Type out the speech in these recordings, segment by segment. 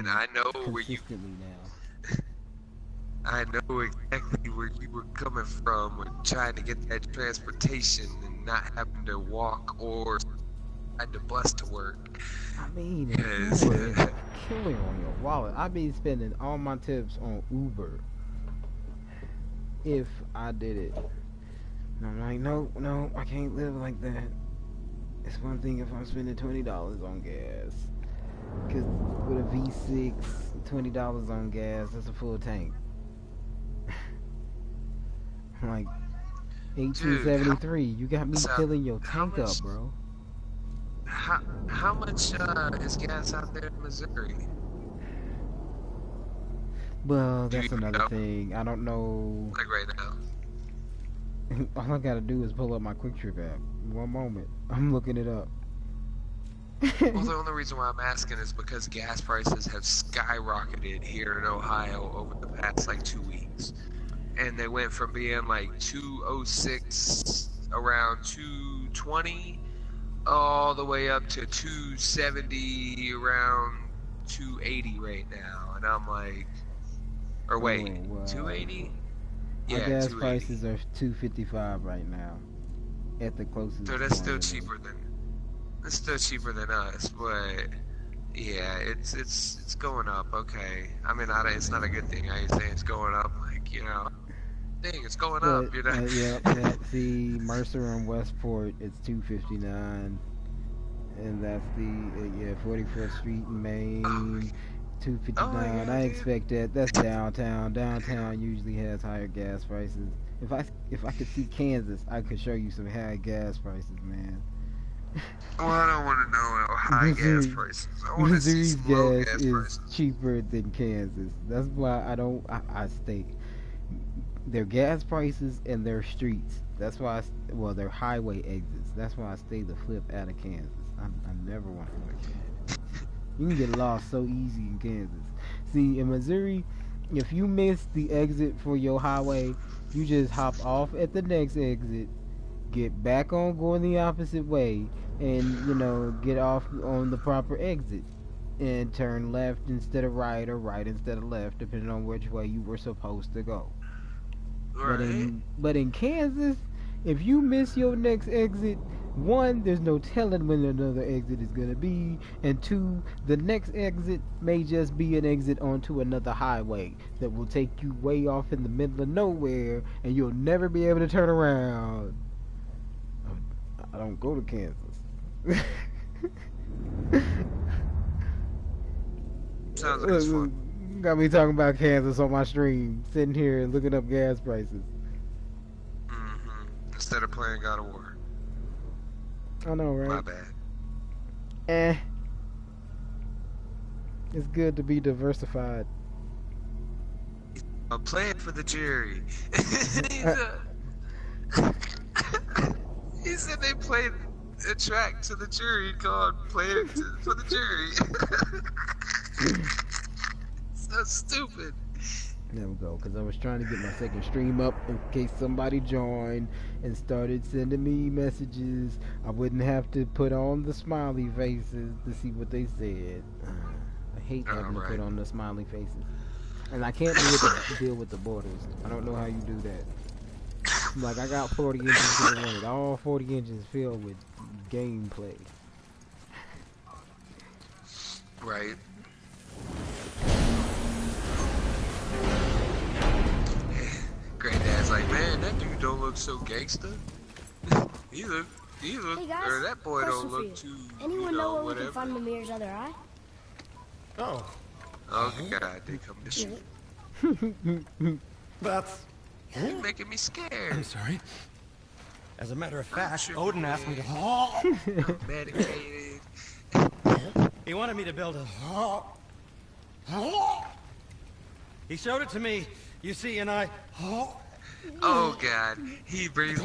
I know where you. consistently now. I know exactly where you were coming from with trying to get that transportation and not having to walk or ride the bus to work. I mean, an 'Cause Uber is a killer on your wallet. I be spending all my tips on Uber if I did it. And I'm like, no, I can't live like that. It's one thing if I'm spending $20 on gas. Cause with a V6, $20 on gas, that's a full tank. Like dude, 1873, you got me so filling your how tank much? up, bro. How much is gas out there in Missouri? Well, Do you that's even another know? thing. I don't know. Like right now? All I gotta do is pull up my Quick Trip app. One moment, I'm looking it up. Well, the only reason why I'm asking is because gas prices have skyrocketed here in Ohio over the past like 2 weeks. And they went from being like 206 around 220 all the way up to 270 around 280 right now. And I'm like, or wait, Oh wow. 280? Our Yeah, gas 280. prices are $2.55 right now at the closest. So that's still cheaper than us, but yeah, it's going up. Okay, I mean, it's not a good thing. I ain't saying it's going up, like, dang, it's going But up, yeah, see, Mercer and Westport, it's $2.59, and that's the 44th Street in Maine, Oh my $2.59. God, I dude. expect that. That's downtown. Downtown usually has higher gas prices. If I could see Kansas, I could show you some high gas prices, man. Well, I don't want to know high gas Missouri, prices. I want to see Missouri's some low gas gas is prices. cheaper than Kansas. That's why I stay. Their gas prices and their streets. That's why their highway exits. That's why I stay the flip out of Kansas. I never want to go to Kansas. You can get lost so easy in Kansas. See, in Missouri, if you miss the exit for your highway, you just hop off at the next exit, get back on going the opposite way, and get off on the proper exit and turn left instead of right or right instead of left, depending on which way you were supposed to go. Right? But in Kansas, if you miss your next exit, one, there's no telling when another exit is gonna be, and two, the next exit may just be an exit onto another highway that will take you way off in the middle of nowhere, and you'll never be able to turn around. I don't go to Kansas. Sounds like it's fun. Got me talking about Kansas on my stream, sitting here looking up gas prices. Instead of playing God of War. I know, right? My bad. It's good to be diversified. I'm playing for the jury. He said they played a track to the jury called "Play It for the Jury." So stupid. There we go, because I was trying to get my second stream up in case somebody joined and started sending me messages. I wouldn't have to put on the smiley faces to see what they said. I hate having to put on the smiley faces. And I can't deal with the borders. I don't know how you do that. Like, I got 40 inches to the limit. All 40 inches filled with gameplay. Right. Granddad's like, man, that dude don't look so gangster. he look, Hey guys, or that boy don't question for you. look too, Anyone know where we whatever. can find Mimir's other eye? Oh, Oh God, they come to shoot. that's... You're making me scared. I'm sorry. As a matter of fact, sure Odin you asked me did. to... Medicated. He wanted me to build a... He showed it to me, you see, and I... Oh God, he brings. Oh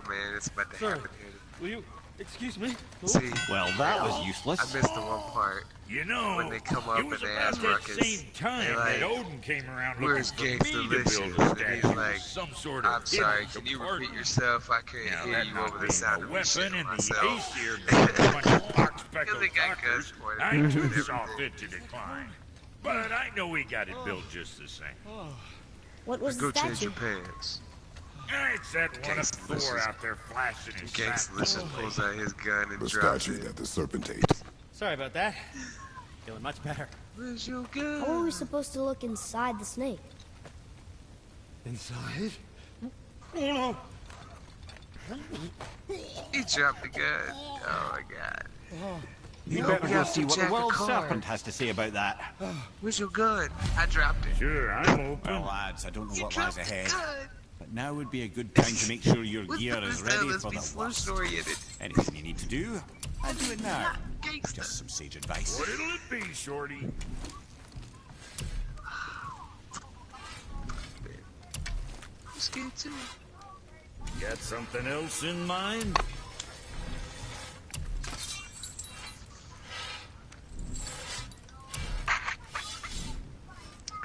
man, it's about to Sir, happen here. will you excuse me? See, Well, that was I useless. missed the one part. You know, When they come up it was and they about ask that Ruckus, same time they like, that Odin came around "Where's looking for me to build Gangsta-licious?" a And he's statue like, of some sort of I'm sorry, hidden can you repeat compartment. yourself? I couldn't Now, hear that you not over the being sound a of me shitting weapon and the myself. ace here being a bunch of pox-speckled Because they got guns fuckers, pointed I at too them. saw fit to decline. But I know we got it built just the same. What was Go the change statue? your pants. It's that one of Thor out there flashing his Gangsta sack. Licious pulls out his gun and The drops statue it. that the serpent ate. Sorry about that. Feeling much better. Where's your gun? How are we supposed to look inside the snake? Inside? Oh no! He dropped the gun. Oh my god. You Oh, better we go have see to what the jack a world car. serpent has to say about that. Where's your gun? I dropped it. Sure, I'm open. Well, lads, I don't know You what lies dropped the ahead, gun. but now would be a good time to make sure your What's gear the is best ready let's for be the slow worst. story in it. Anything you need to do, I'll do it now. Gangsta. Just some sage advice. What'll it be, Shorty? I'm scared too. Got something else in mind?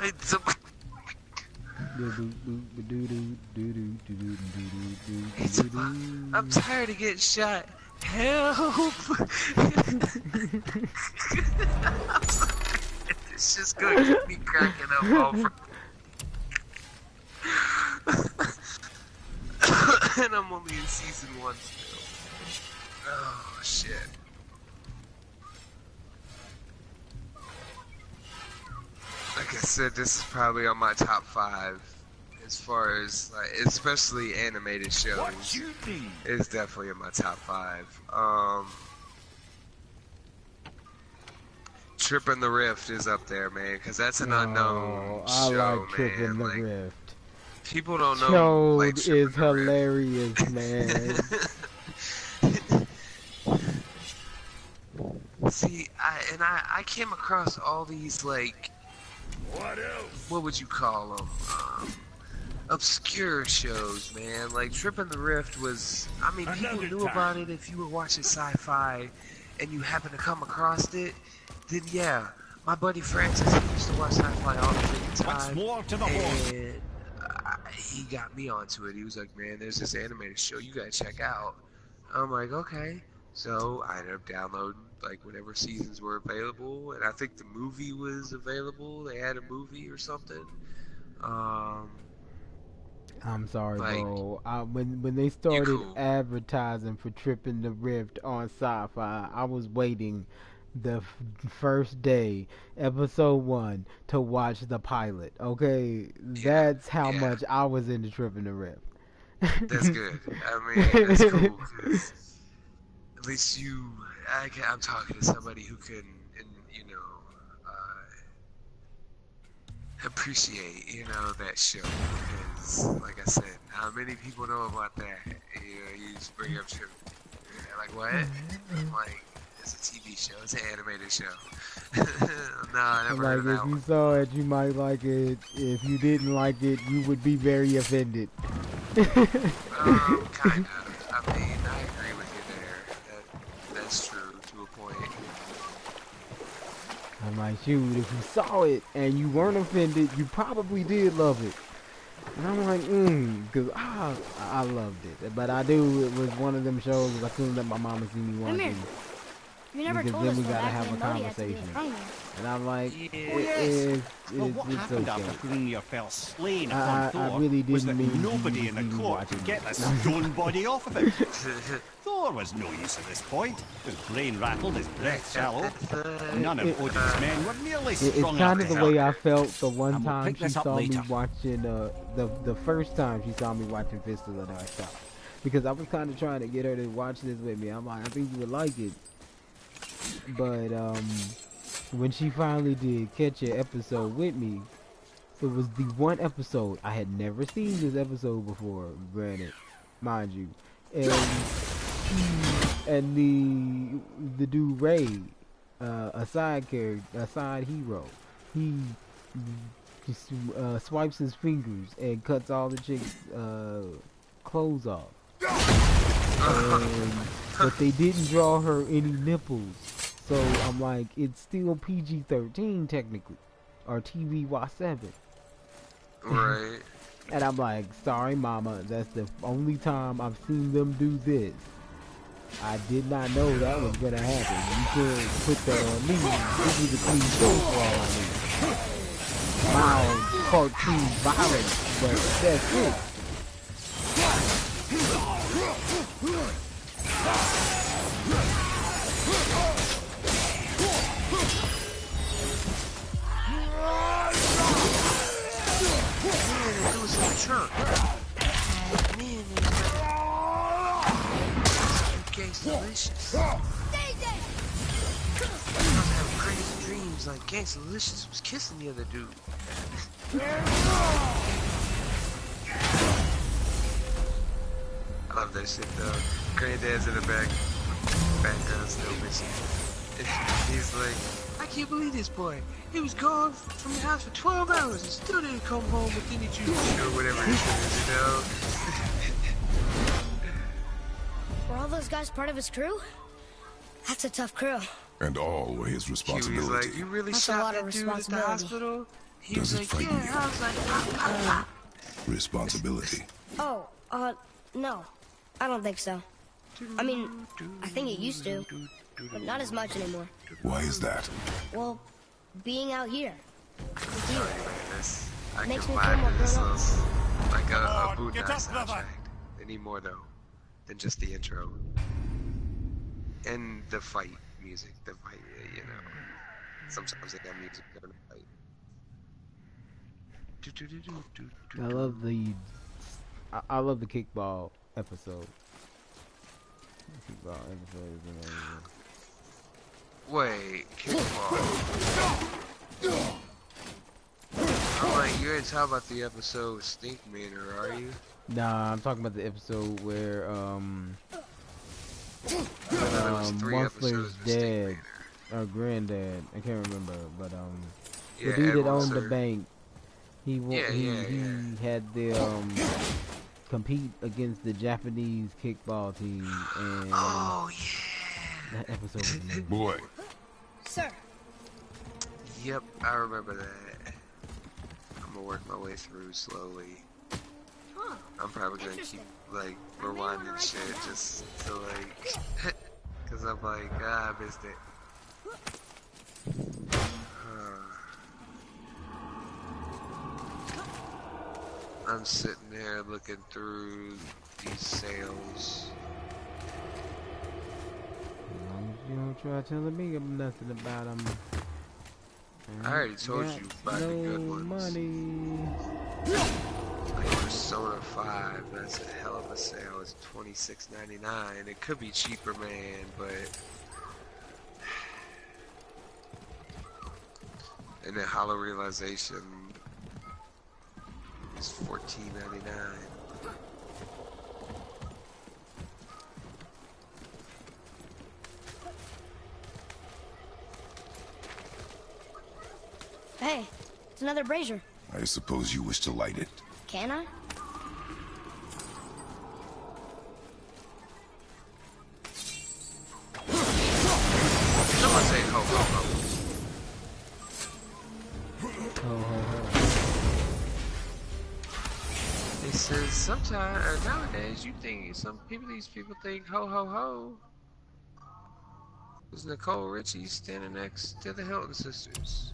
It's a, I'm tired of getting shot. Help! It's just gonna keep me cracking up over. And I'm only in season 1 still. Oh shit. Like I said, this is probably on my top 5 as far as like, especially animated shows. What you need? It's definitely in my top 5. Trippin' the Rift is up there, man, because that's an unknown I show, like Trippin' man. the Like, Rift. people don't know. Chode like, Trippin' is the Rift. hilarious, man. See, I came across all these, like, What else? what would you call them? Obscure shows, man. Like Trippin' the Rift was, I mean, people Another knew time. about it if you were watching sci-fi and you happen to come across it, then yeah. My buddy Francis, he used to watch sci-fi all the freaking Once time. more to the horn. And he got me onto it. He was like, man, there's this animated show you gotta check out. I'm like, okay. So I ended up downloading like whatever seasons were available, and I think the movie was available. They had a movie or something. I'm sorry, Like, bro. When they started cool. advertising for Trippin' the Rift on Sci-Fi, I was waiting the first day, episode 1, to watch the pilot. Okay, that's how yeah. much I was into Trippin' the Rift. That's good. I mean, that's cool. 'Cause at least I'm talking to somebody who can, appreciate, that show. Because, like I said, not many people know about that. You just bring up Trip. Like, what? I'm like, it's a TV show. It's an animated show. No, I never heard of Like, that if you one. saw it, you might like it. If you didn't like it, you would be very offended. Kind of. I mean, I agree with you there. That's true to a point. I'm like, shoot, if you saw it and you weren't offended, you probably did love it. And I'm like, because I loved it. But I do, it was one of them shows I couldn't let my mama see me Come here. watching. You never Because told then us we what gotta have a accident Lodi had to do in conversation. front of me. And I'm like, Yeah. Oh, yes. Well, what it's happened okay. after Hrungnir fell slain I upon Thor really was didn't that mean nobody you in the to be court watching could get it. the stone body off of it. Thor was no use at this point. His brain rattled, his breath shallow. None of Odin's men were nearly It's strong kind enough of to the way help. I felt the one And we'll time pick she this up saw me later. watching, the first time she saw me watching Fist of the Dark Star. Because I was kind of trying to get her to watch this with me. I'm like, I think you would like it. But, when she finally did catch an episode with me, it was the one episode. I had never seen this episode before, granted, mind you. And the dude Ray, a side character, a side hero, he just swipes his fingers and cuts all the chicks' clothes off. But they didn't draw her any nipples, so I'm like, it's still PG-13 technically, or TVY7. Right. And I'm like, sorry mama, that's the only time I've seen them do this. I did not know that was gonna happen. You could put that on me. This was a clean show for all I cartoon violence, but that's it. Man, it was in the trunk. Man, it's delicious. I was having crazy dreams like Gangsta-licious was kissing the other dude. I love that shit though. Granddad's in the background still missing. He's like, I can't believe this boy. He was gone from the house for 12 hours and still didn't come home with any juice or whatever it is, you know? Were all those guys part of his crew? That's a tough crew. And all were his He was responsibility. like, you really That's a shot lot of that dude at the responsibility. hospital? He Does was it like, frighten yeah. you? I was like, ah. Responsibility. Oh, no. I don't think so. I mean, I think it used to, but not as much anymore. Why is that? Well, being out here with you. I Makes can me buy feel more this grown up. like a on, get Boondock up, brother. soundtrack. They need more though than just the intro and the fight music. The fight, you know. Sometimes they got music during the fight. I love the kickball episode. The kickball episode is amazing. Wait, kickball. I'm like, you ain't talking about the episode with Stink Manor, are you? Nah, I'm talking about the episode where There was 3 Monster's episodes with Stink dad Manor. or granddad, I can't remember, but Yeah, the dude Ed that owned the Monster. bank, he had the compete against the Japanese kickball team, and Oh yeah. that episode was amazing. Boy, Sir, Yep, I remember that. I'm gonna work my way through slowly. huh? I'm probably gonna keep like rewinding shit just to like, cause I'm like, I missed it. I'm sitting there looking through these sales. As long as you don't try telling me nothing about them. I already told you about the good ones. Money. Like Persona 5, that's a hell of a sale. It's $26.99. It could be cheaper, man, but. And then Hollow Realization is $14.99. Hey, it's another brazier. I suppose you wish to light it. Can I? Someone say ho ho ho. He says sometimes or nowadays you think these people think ho ho ho. It was Nicole Richie standing next to the Hilton sisters.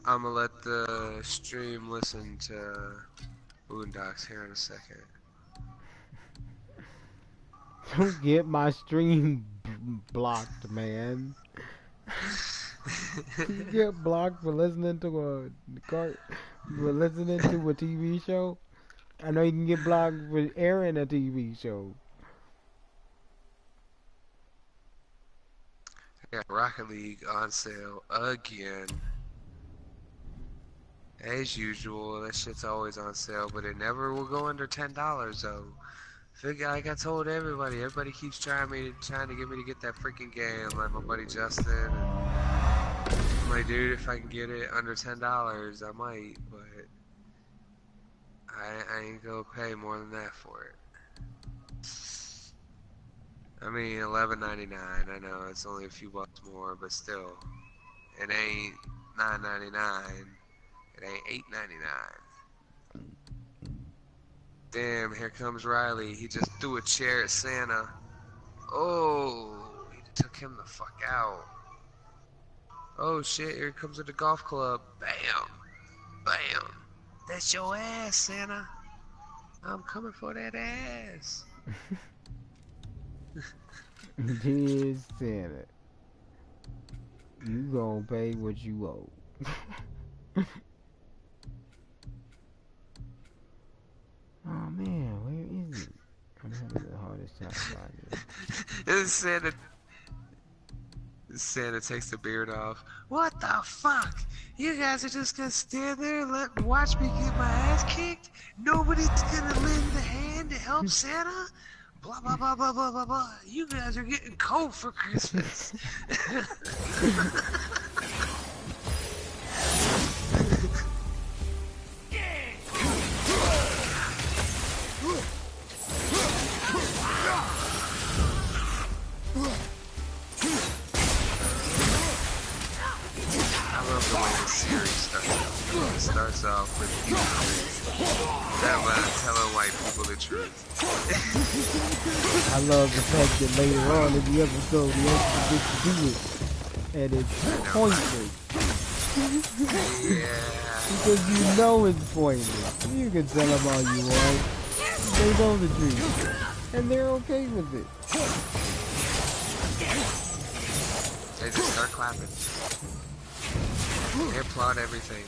I'm gonna let the stream listen to Boondocks here in a second. Don't get my stream blocked, man. You get blocked for listening to for listening to a TV show. I know you can get blocked for airing a TV show. I got Rocket League on sale again. As usual, that shit's always on sale, but it never will go under $10 though. Like I told everybody keeps trying to get me to get that freaking game. Like my buddy Justin. I'm like, dude, if I can get it under $10, I might, but I ain't gonna pay more than that for it. I mean, $11.99. I know it's only a few bucks more, but still, it ain't $9.99. It ain't $8.99. Damn, here comes Riley. He just threw a chair at Santa. Oh, he took him the fuck out. Oh shit, here comes with the golf club. Bam! Bam! That's your ass, Santa. I'm coming for that ass. Dear Santa, you gonna pay what you owe. Oh man, where is it? I'm having the hardest time finding it. And Santa takes the beard off. What the fuck? You guys are just gonna stand there and watch me get my ass kicked? Nobody's gonna lend a hand to help Santa? Blah blah blah blah blah blah blah. You guys are getting cold for Christmas. I love the way the series starts off. It starts off with that telling white people the truth. I love the fact that later on in the episode, he actually gets to do it. And it's pointless. Yeah. Because you know it's pointless. You can tell them all you want. They know the truth. And they're okay with it. They just start clapping. They applaud everything.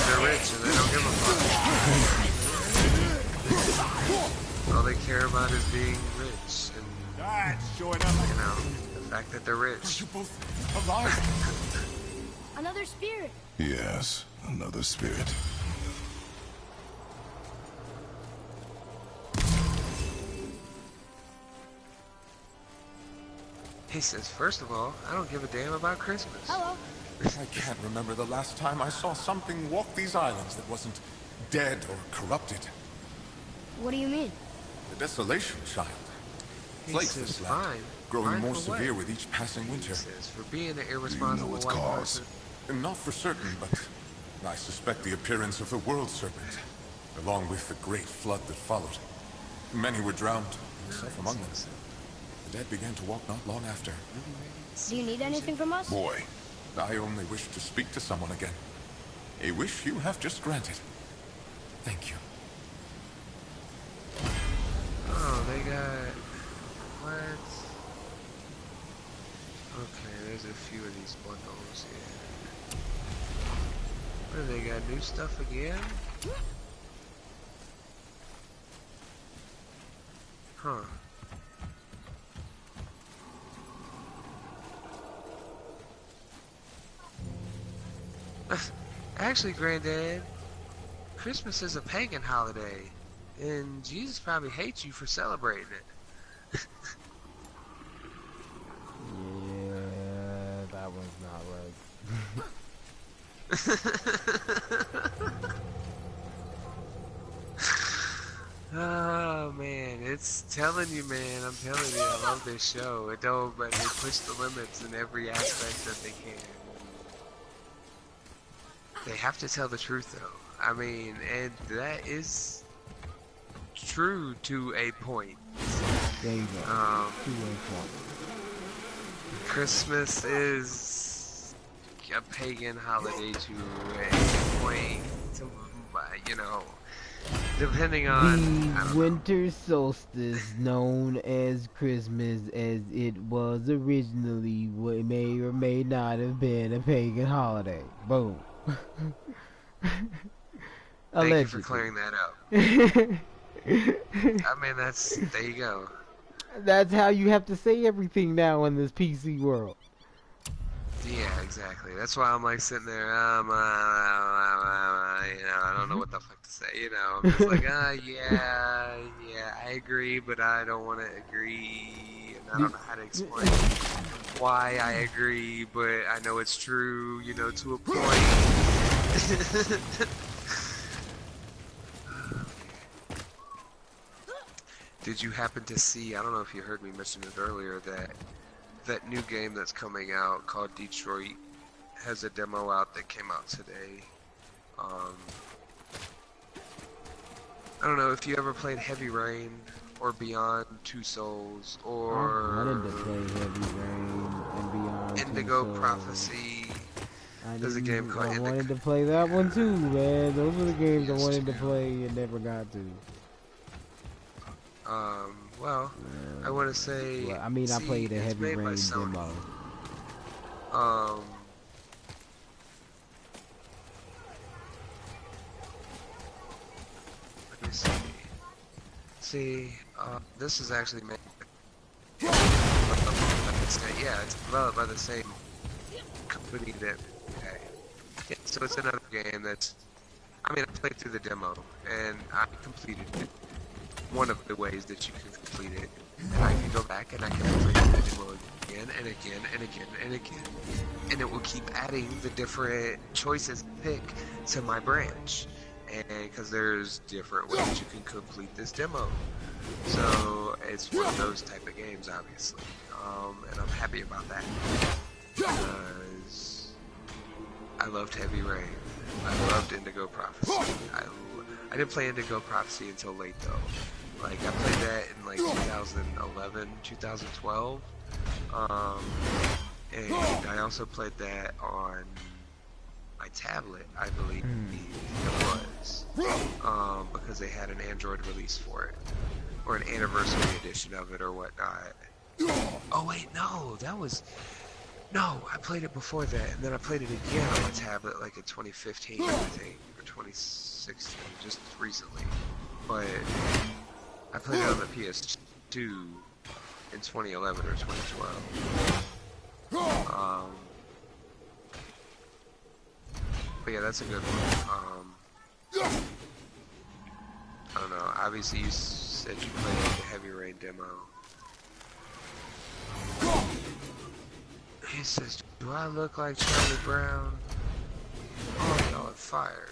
They're rich and they don't give a fuck. All they care about is being rich and, Showing up. you know, the fact that they're rich. You both alive. Another spirit. Yes, another spirit. He says, first of all, I don't give a damn about Christmas. Hello. I can't remember the last time I saw something walk these islands that wasn't dead or corrupted. What do you mean? The desolation, child. He Plagues says, this land, fine. growing Fine more for what? severe with each passing He winter. says, for being an Do you irresponsible know its white cause? person. Not for certain, but I suspect the appearance of the world serpent, along with the great flood that followed. Many were drowned, myself among them. The dead began to walk not long after. Do you need anything from us? Boy, I only wish to speak to someone again. A wish you have just granted. Thank you. Oh, they got... What? Okay, there's a few of these bundles here. What do they got? New stuff again? Huh. Actually, Granddad, Christmas is a pagan holiday, and Jesus probably hates you for celebrating it. Yeah, that one's not Oh man, it's telling you, man. I'm telling you, I love this show. It don't, but they push the limits in every aspect that they can. They have to tell the truth, though. I mean, and that is true to a point. There you go. 2-way point. Christmas is a pagan holiday to a point, you know, depending on The winter solstice, known as Christmas, as it was originally, may or may not have been a pagan holiday. Boom. Thank you for clearing that up. I mean, there you go. That's how you have to say everything now in this PC world. Yeah, exactly. That's why I'm like sitting there, you know, I don't know what the fuck to say, you know. I'm just like, yeah, I agree, but I don't want to agree, and I don't know how to explain why I agree, but I know it's true, you know, to a point. Did you happen to see, I don't know if you heard me mention it earlier, that new game that's coming out called Detroit has a demo out that came out today. I don't know if you ever played Heavy Rain or Beyond Two Souls or I wanted to play Heavy Rain and Beyond Indigo Two Souls. Prophecy. I There's a game called Indigo. wanted to play that one too, man. Those were the games I wanted to play and never got to. Well, I want to say. Well, I mean, I played a Heavy Rain demo. Let me see. This is actually made. Yeah, it's developed by the same company that. Okay. Yeah, so it's another game that's. I mean, I played through the demo and I completed it. One of the ways that you can complete it, and I can go back and I can play the demo again and again and again and again, and it will keep adding the different choices to pick to my branch, and because there's different ways you can complete this demo, so it's one of those type of games, obviously, and I'm happy about that because I loved Heavy Rain, I loved Indigo Prophecy. I didn't play Indigo Prophecy until late though. Like I played that in like 2011, 2012, and I also played that on my tablet, I believe it was, because they had an Android release for it, or an anniversary edition of it or whatnot. Oh wait, no, I played it before that, and then I played it again on my tablet like in 2015, I think, or 2016, just recently. But I played it on the PS2 in 2011 or 2012. But yeah, that's a good one. I don't know, obviously you said you played the Heavy Rain demo. He says, do I look like Charlie Brown? Oh, y'all are fired.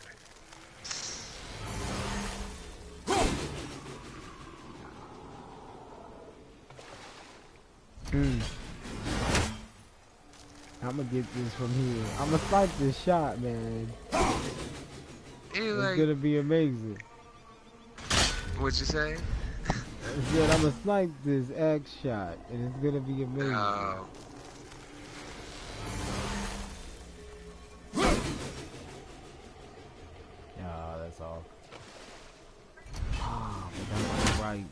I'm gonna get this from here. I'm gonna snipe this shot, man. It's gonna be amazing. What'd you say? I said I'm gonna snipe this X shot, and it's gonna be amazing. Oh. That's all. Ah, but that's right.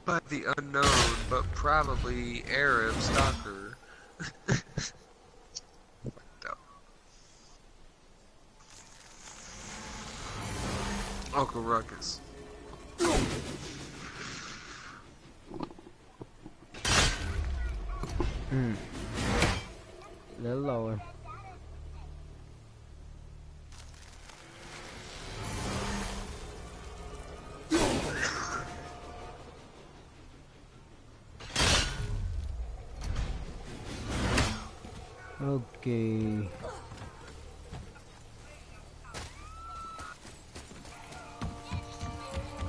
But the unknown, but probably Arab stalker. Uncle Ruckus. A little lower. Okay.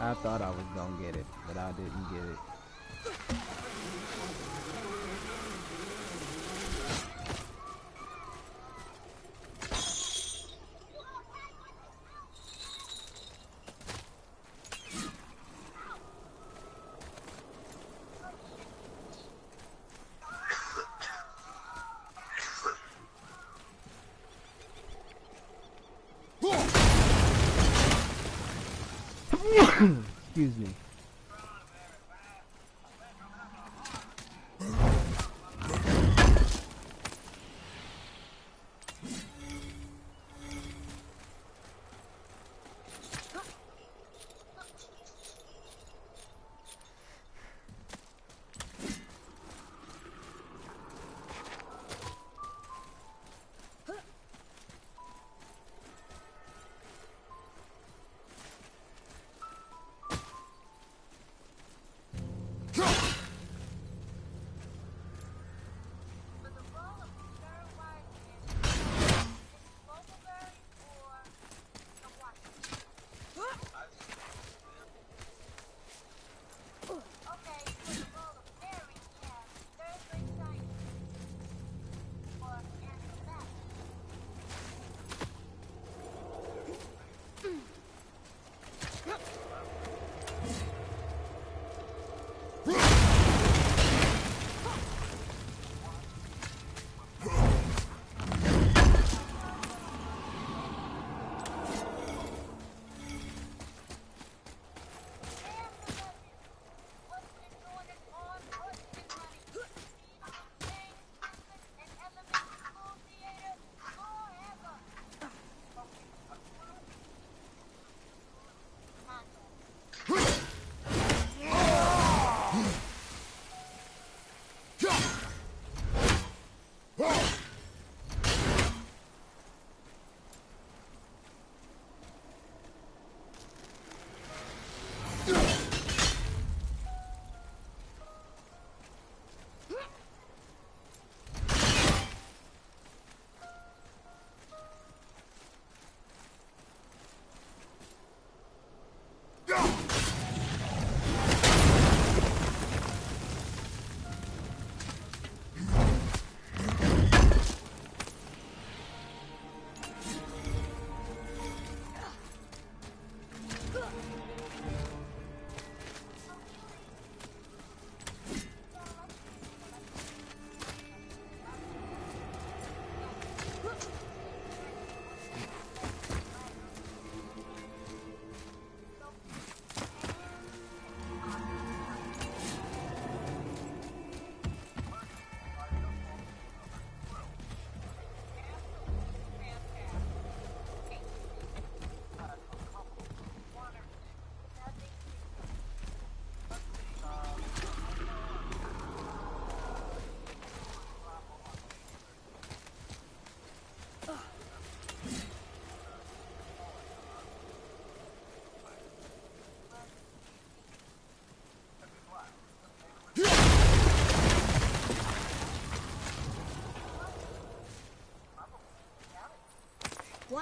I thought I was gonna get it, but I didn't get it. Excuse me.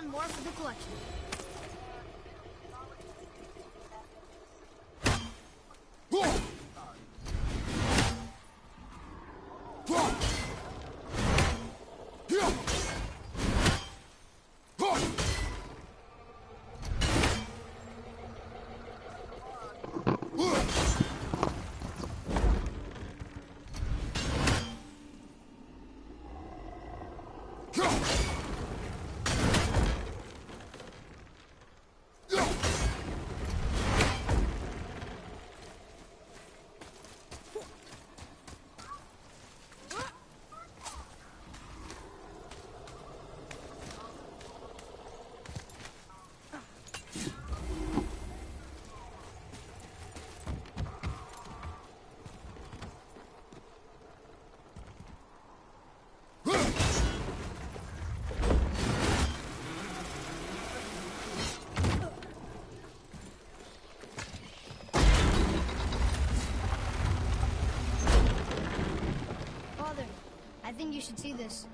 one more for the collection. Father, I think you should see this.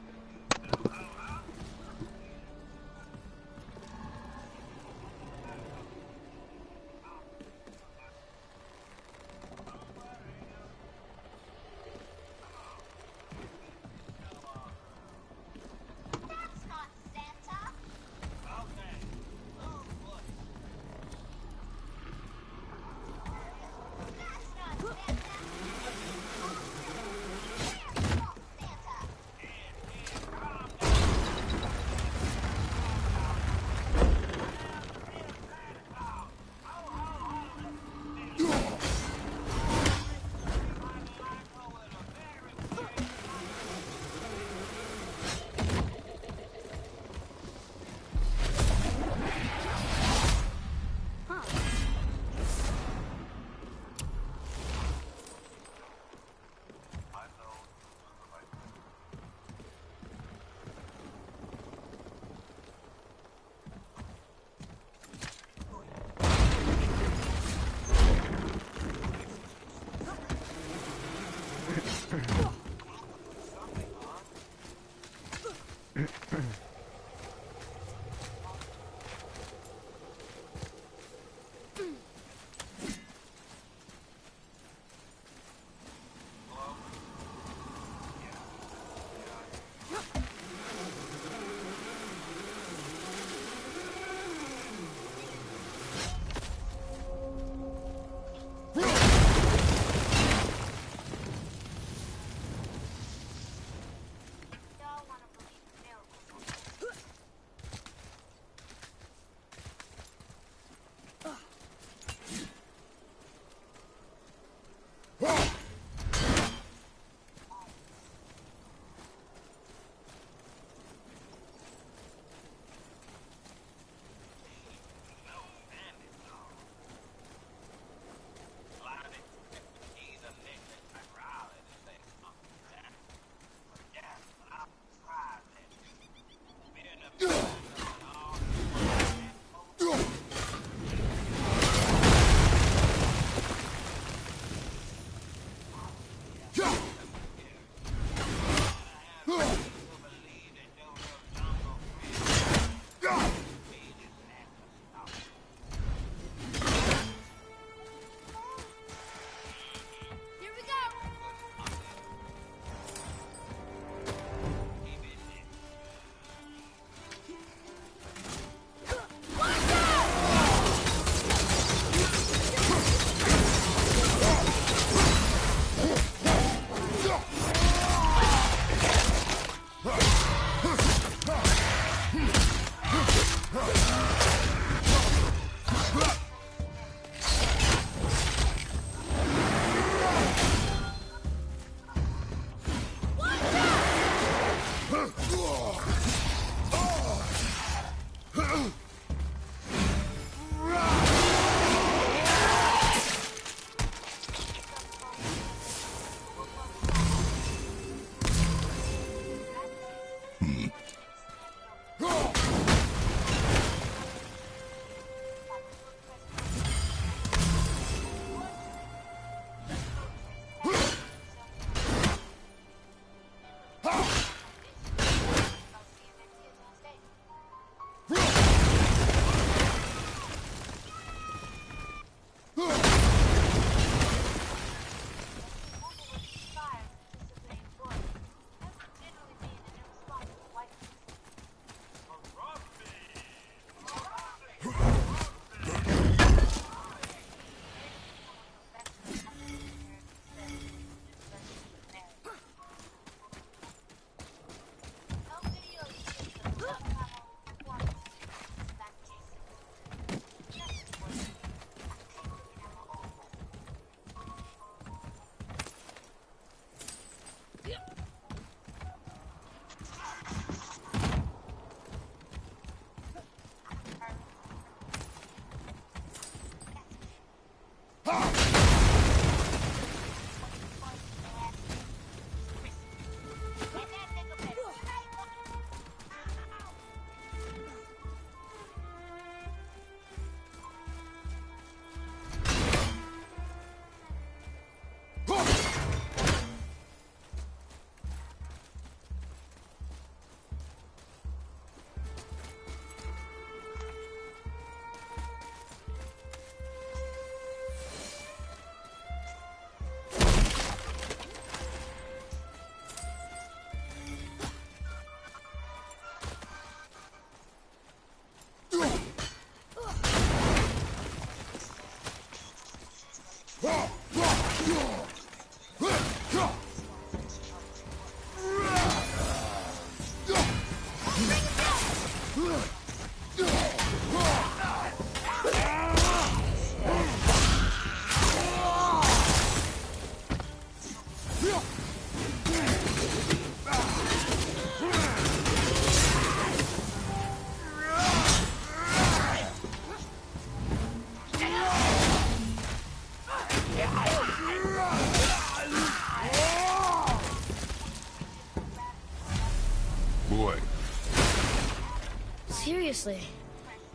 Seriously,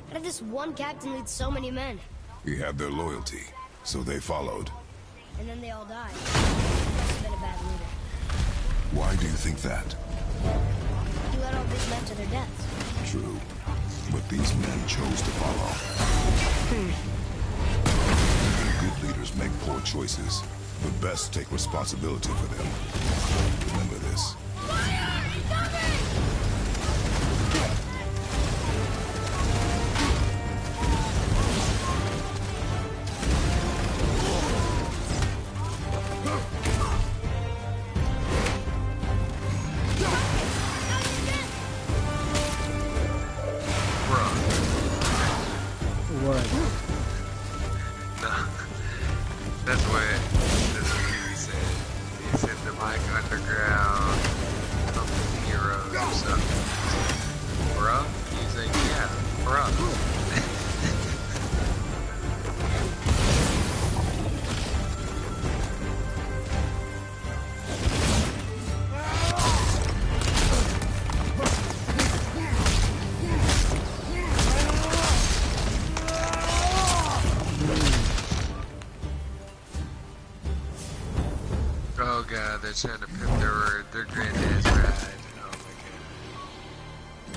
how did this one captain lead so many men? He had their loyalty, so they followed. And then they all died. Must have been a bad leader. Why do you think that? He led all these men to their deaths. True, but these men chose to follow. Good leaders make poor choices. The best take responsibility for them. Remember this. What? That's what he said. He said the Mike Underground heroes or something. Bruh? He's like, yeah, bruh. Oh god, they're trying to pimp their granddad's ride. Oh my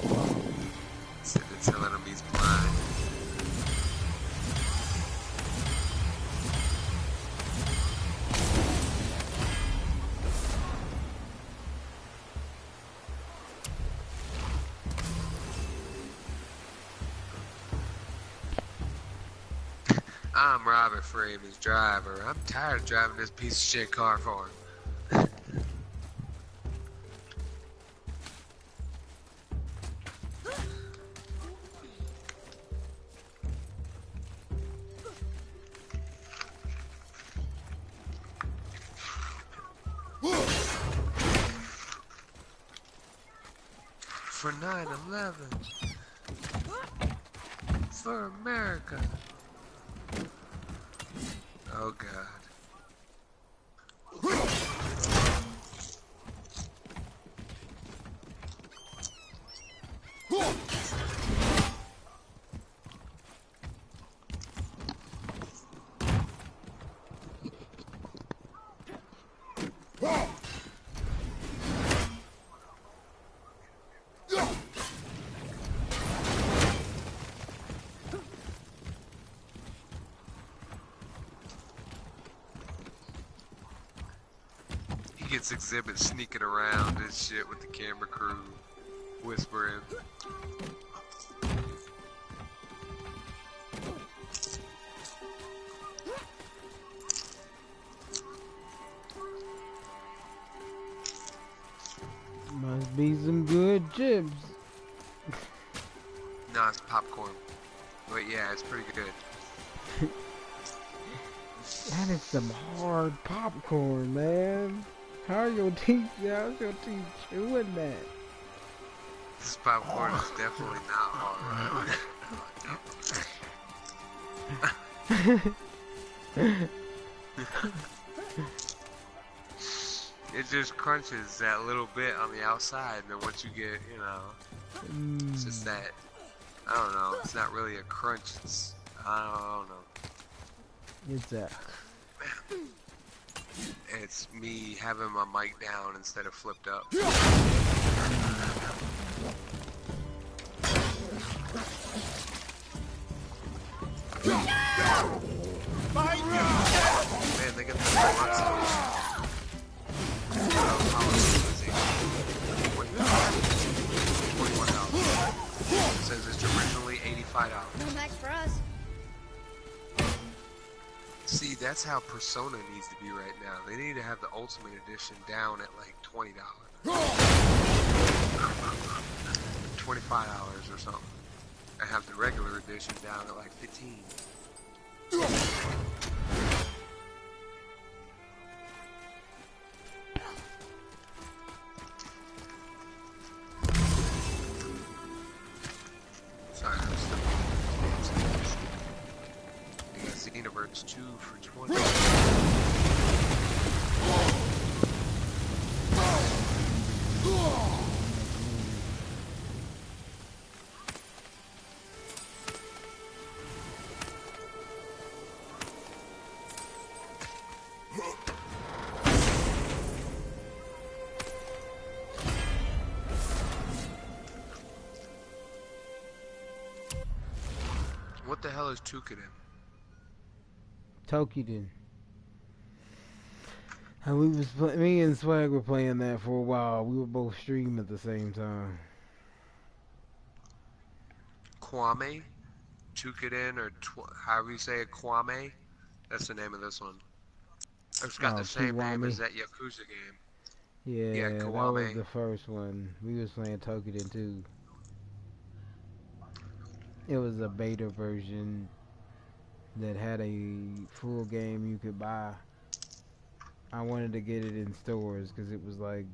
god. Instead of telling him he's blind. I'm Robert Freeman's driver. I'm tired of driving this piece of shit car for him. For 9/11. For America. Oh god. Gets Exhibit sneaking around and shit with the camera crew, whispering. Must be some good chips. No, it's popcorn. But yeah, it's pretty good. That is some hard popcorn, man. How's your teeth chewing that? This popcorn is definitely not hard. It just crunches that little bit on the outside, and then once you get, you know, it's just that, I don't know, it's not really a crunch, it's, I don't know. It's that. It's me having my mic down instead of flipped up. Man, they got the bullets out. $41. It says it's originally $85. No max for us. See, that's how Persona needs to be right now. They need to have the Ultimate Edition down at like $20. $25 or something. And have the regular edition down at like $15. Sorry, I'm still Xenoverse 2 for $20. is Tukiden? Tokiden. And me and Swag were playing that for a while. We were both streaming at the same time. Kwame? Tukiden, or however you say it, Kwame? That's the name of this one. It's got the same name as that Yakuza game. Yeah, that was Kwame. the first one. We was playing Tokiden too. It was a beta version that had a full game you could buy. I wanted to get it in stores because it was like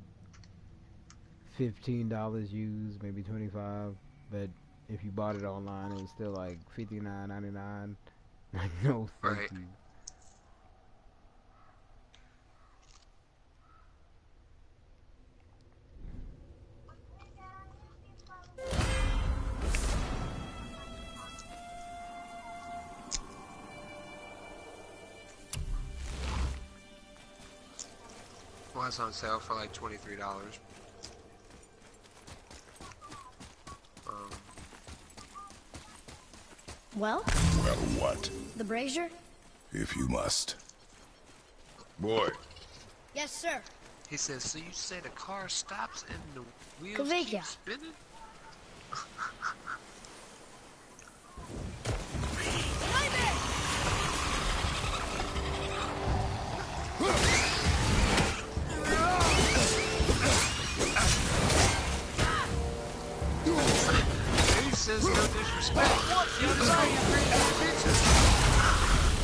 $15 used, maybe $25. But if you bought it online, it was still like $59.99. Like, no, thank you. Well, it's on sale for like $23. Well? Well, what? The brazier? If you must. Boy. Yes, sir. He says, so you say the car stops and the wheels Kavika. keep spinning? He says no disrespect. You understand your great adventures.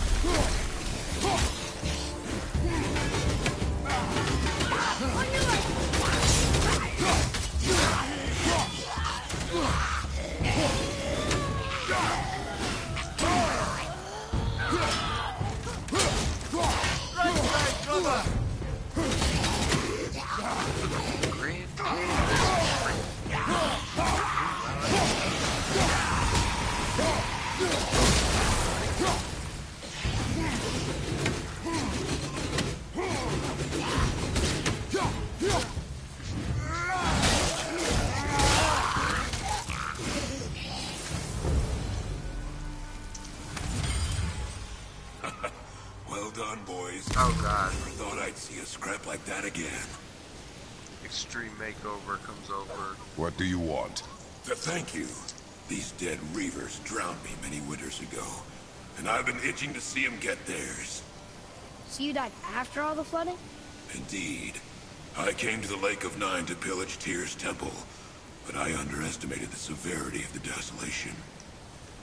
Well done, boys. Oh god. Never thought I'd see a scrap like that again. Extreme Makeover comes over. What do you want? To thank you. These dead Reavers drowned me many winters ago, and I've been itching to see them get theirs. So you died after all the flooding? Indeed. I came to the Lake of Nine to pillage Tyr's temple, but I underestimated the severity of the desolation.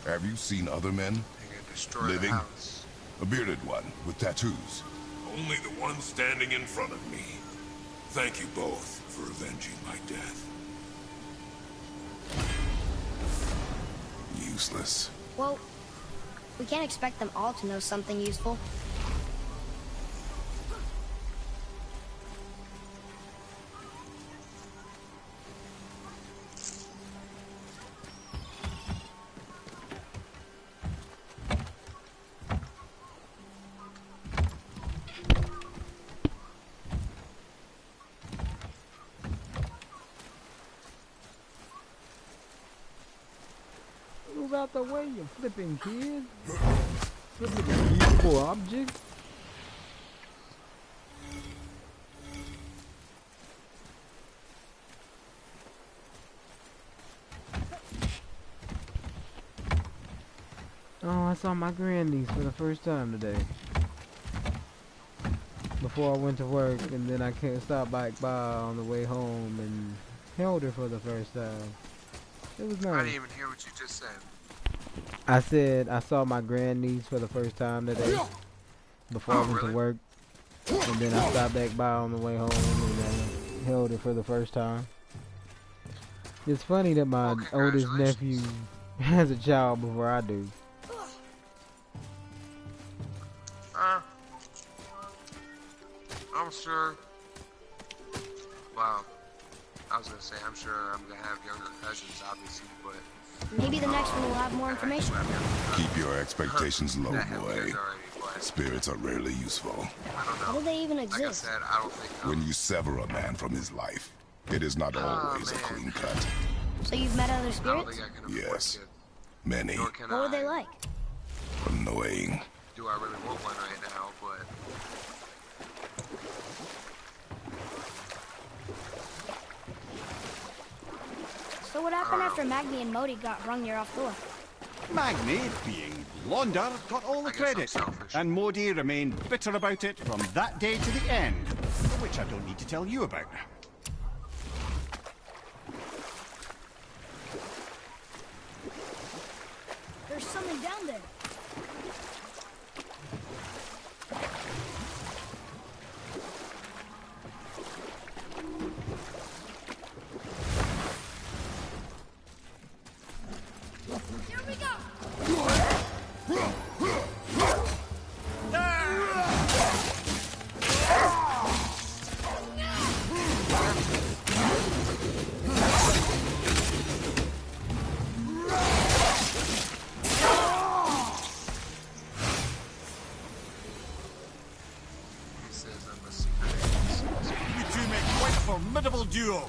Have you seen other men? They're gonna destroy Living? the house. A bearded one with tattoos. Only the one standing in front of me. Thank you both for avenging my death. Useless. Well, we can't expect them all to know something useful. Move out the way, you flipping kid. Flipping a useful object. Oh, I saw my grandniece for the first time today. Before I went to work, and then I can't stop back by on the way home and held her for the first time. It was nice. I didn't even hear what you just said. I said I saw my grandniece for the first time today before I went to work, and then I stopped back by on the way home and held her for the first time. It's funny that my oldest nephew has a child before I do. I'm sure. Wow. I was gonna say, I'm sure I'm gonna have younger cousins, obviously, but Maybe the next one will have more information. Keep your expectations low, that have boy. kids already, but Spirits are rarely useful. I don't How know. do they even Like I exist? said, I don't think. When you sever a man from his life, it is not always a man. clean cut. So you've met other I don't spirits? think I can afford Yes. kids. Many. Nor can What were they I. like? Annoying. Do I really want one right now? But So what happened after Magni and Modi got Hrungnir off Thor? Magni, being blonder, got all the I guess I'm credit. selfish. And Modi remained bitter about it from that day to the end, which I don't need to tell you about. There's something down there. Here we go! he says I'm a secret. You two make quite a formidable duo.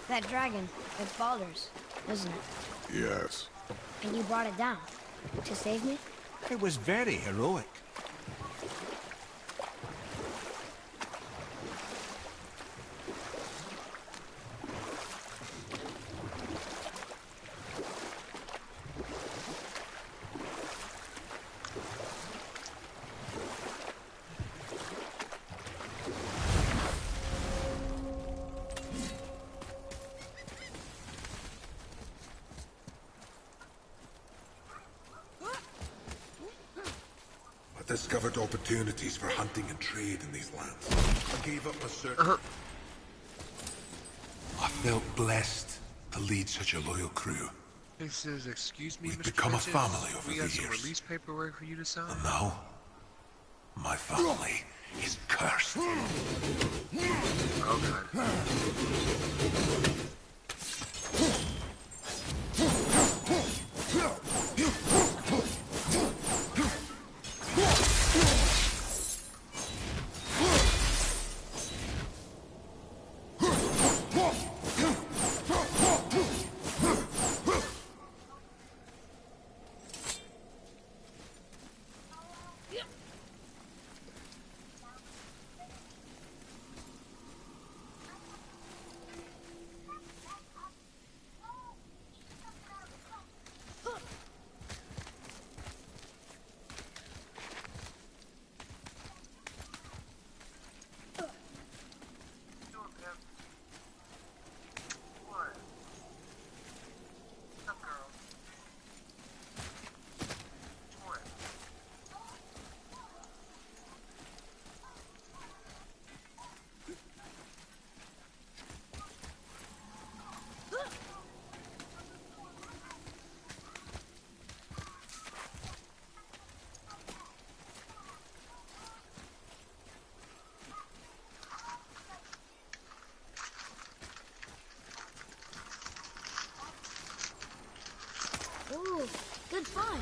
That dragon, it's Baldur's, isn't it? Yes. And you brought it down to save me? It was very heroic. I discovered opportunities for hunting and trade in these lands. I gave up a certain... I felt blessed to lead such a loyal crew. He says, "Excuse me, We've Mr. become a Bridges, family over we the got some years. release paperwork for you to sign." And now, my family is cursed. Oh god. Ooh, good find.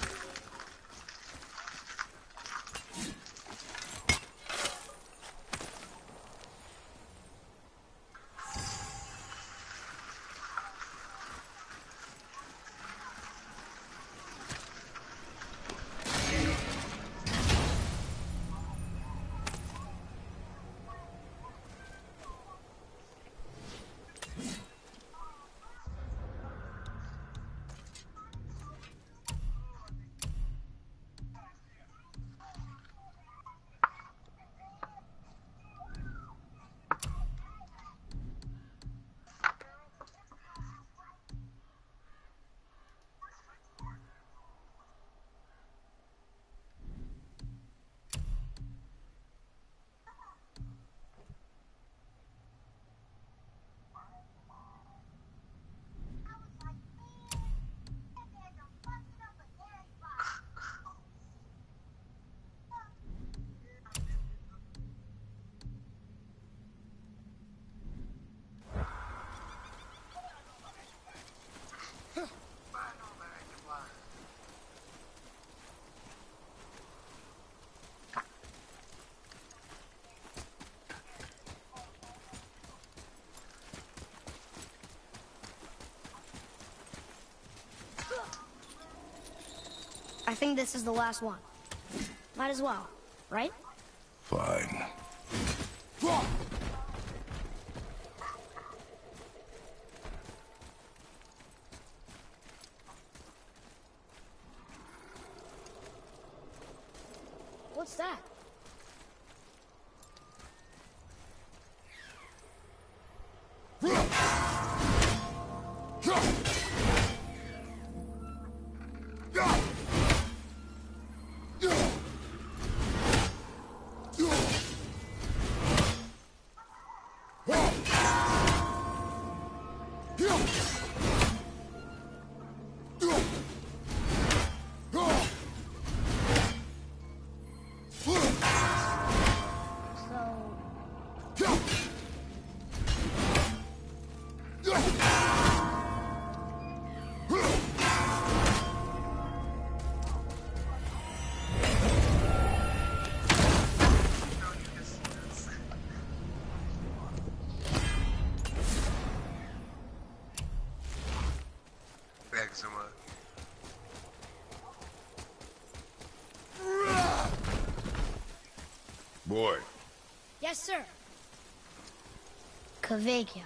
I think this is the last one. Might as well, right? Fine. What's that? Eczema. Boy. Yes, sir. Kvekia.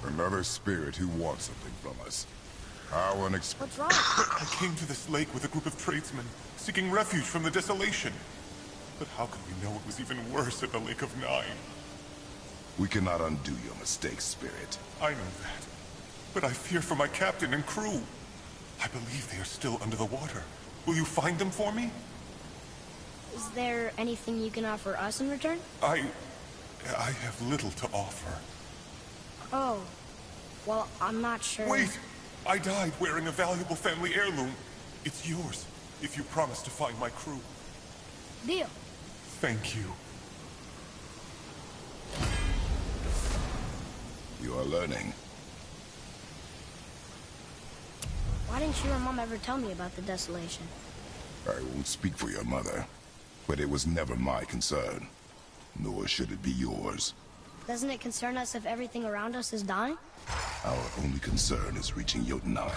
Another spirit who wants something from us. How unexpected. What's wrong? I came to this lake with a group of tradesmen, seeking refuge from the desolation. But how could we know it was even worse at the Lake of Nine? We cannot undo your mistakes, Spirit. I know that. But I fear for my captain and crew. I believe they are still under the water. Will you find them for me? Is there anything you can offer us in return? I have little to offer. Oh. Well, I'm not sure. Wait! I died wearing a valuable family heirloom. It's yours, if you promise to find my crew. Deal. Thank you. You are learning. Why didn't you or Mom ever tell me about the desolation? I won't speak for your mother, but it was never my concern. Nor should it be yours. Doesn't it concern us if everything around us is dying? Our only concern is reaching Jotunheim.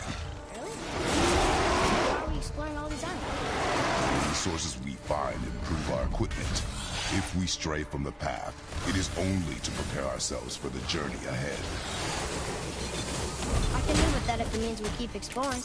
Really? Why are we exploring all these islands? The resources we find improve our equipment. If we stray from the path, it is only to prepare ourselves for the journey ahead. I can live with that if it means we keep exploring.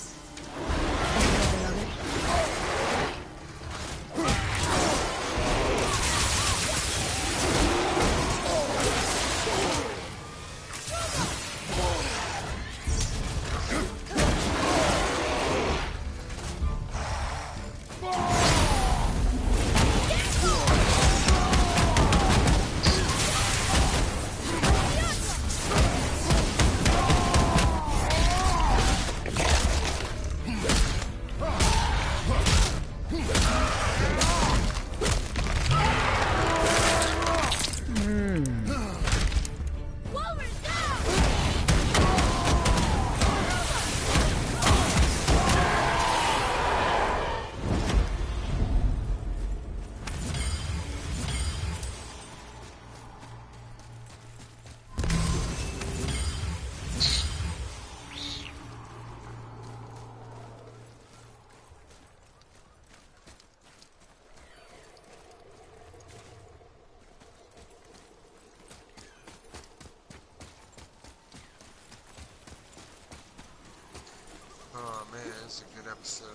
Oh man, it's a good episode.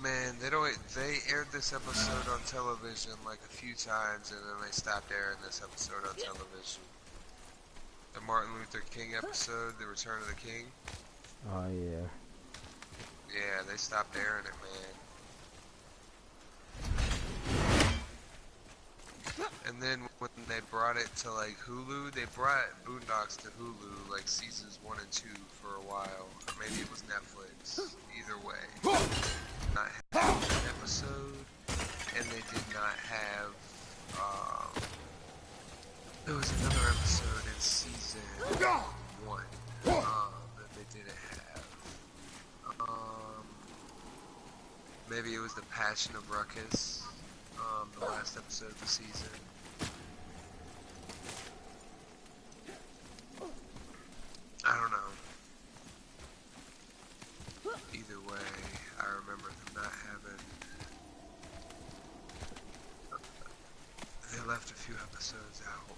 Man, they aired this episode on television like a few times and then they stopped airing this episode on television. The Martin Luther King episode, The Return of the King. Oh yeah. Yeah, they stopped airing it, man. And then when they brought it to like Hulu, they brought Boondocks to Hulu like seasons 1 and 2 for a while. Or maybe it was Netflix. Either way. Not have an episode, and they did not have there was another episode in season 1 that they didn't have. Maybe it was the Passion of Ruckus, the last episode of the season. I don't know. Either way, I remember them not having. They left a few episodes out.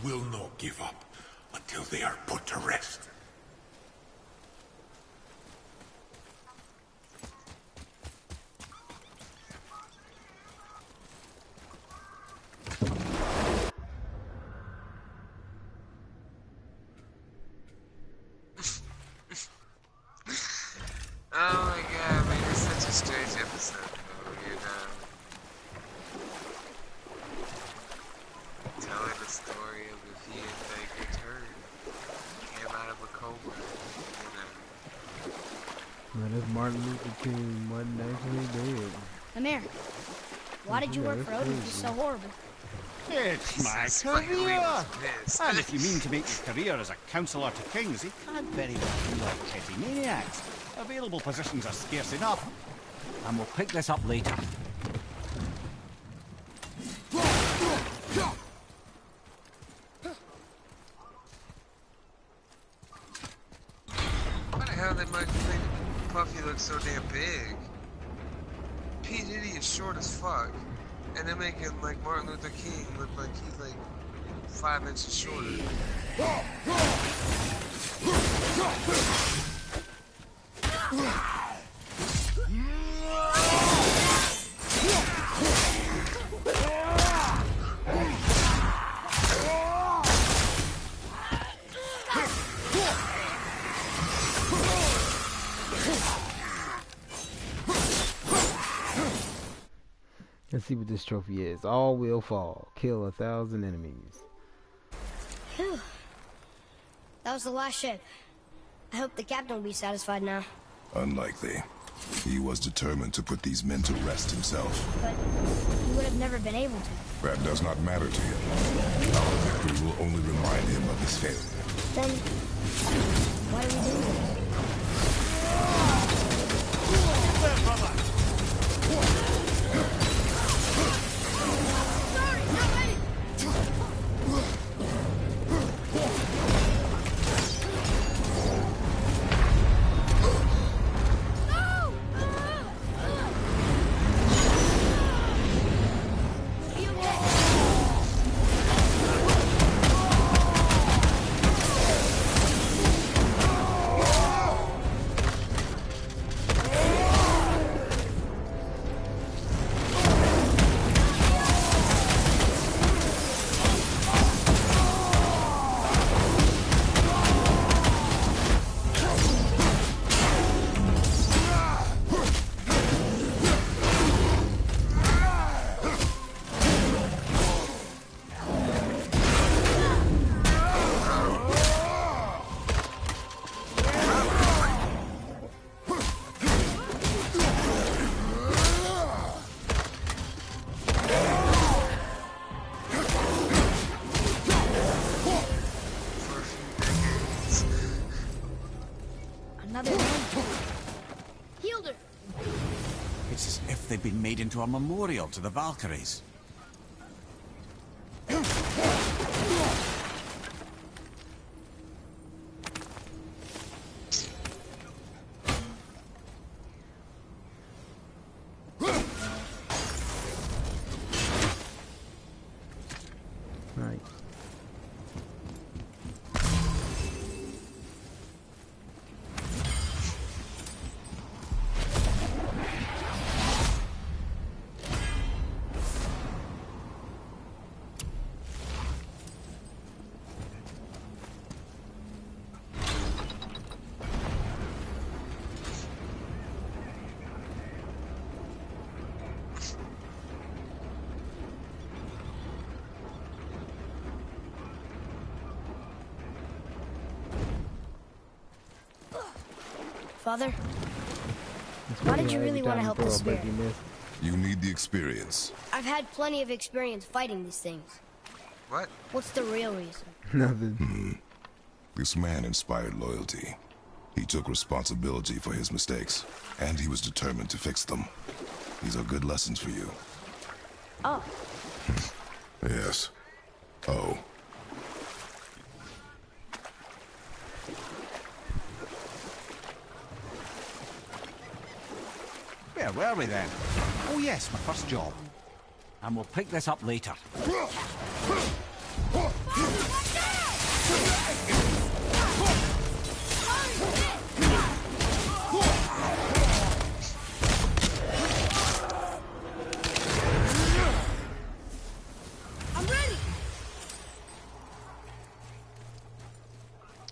Will not give up until they are put to rest. Oh my god, man, it's such a strange episode, though, you know. Telling the story of if he had like returned, came out of a coma, you know. Man, if Martin Luther King wasn't actually dead. Amir, why did you work for Odin be so horrible? It's my Spike Lee career! was pissed. And if you mean to make your career as a counsellor to kings, he can't very well be like petty maniacs. Available positions are scarce enough. And we'll pick this up later. Why the hell did Mike make Puffy look so damn big? P. Diddy is short as fuck. And they're making like Martin Luther King look like he's like 5 inches shorter. Let's see what this trophy is. All will fall. Kill 1,000 enemies. Phew. That was the last ship. I hope the captain will be satisfied now. Unlikely. He was determined to put these men to rest himself. But he would have never been able to. That does not matter to him. Our victory will only remind him of his failure. Then, why do we do this? Another one. Healed her. It's as if they've been made into a memorial to the Valkyries. Father, It's why funny did you how really every want to time help you the throw a spirit? buck, you miss. You need the experience. I've had plenty of experience fighting these things. What? What's the real reason? Nothing. This man inspired loyalty. He took responsibility for his mistakes, and he was determined to fix them. These are good lessons for you. Oh, Yes. Oh. Where were we then? Oh yes, my first job. And we'll pick this up later. I'm ready.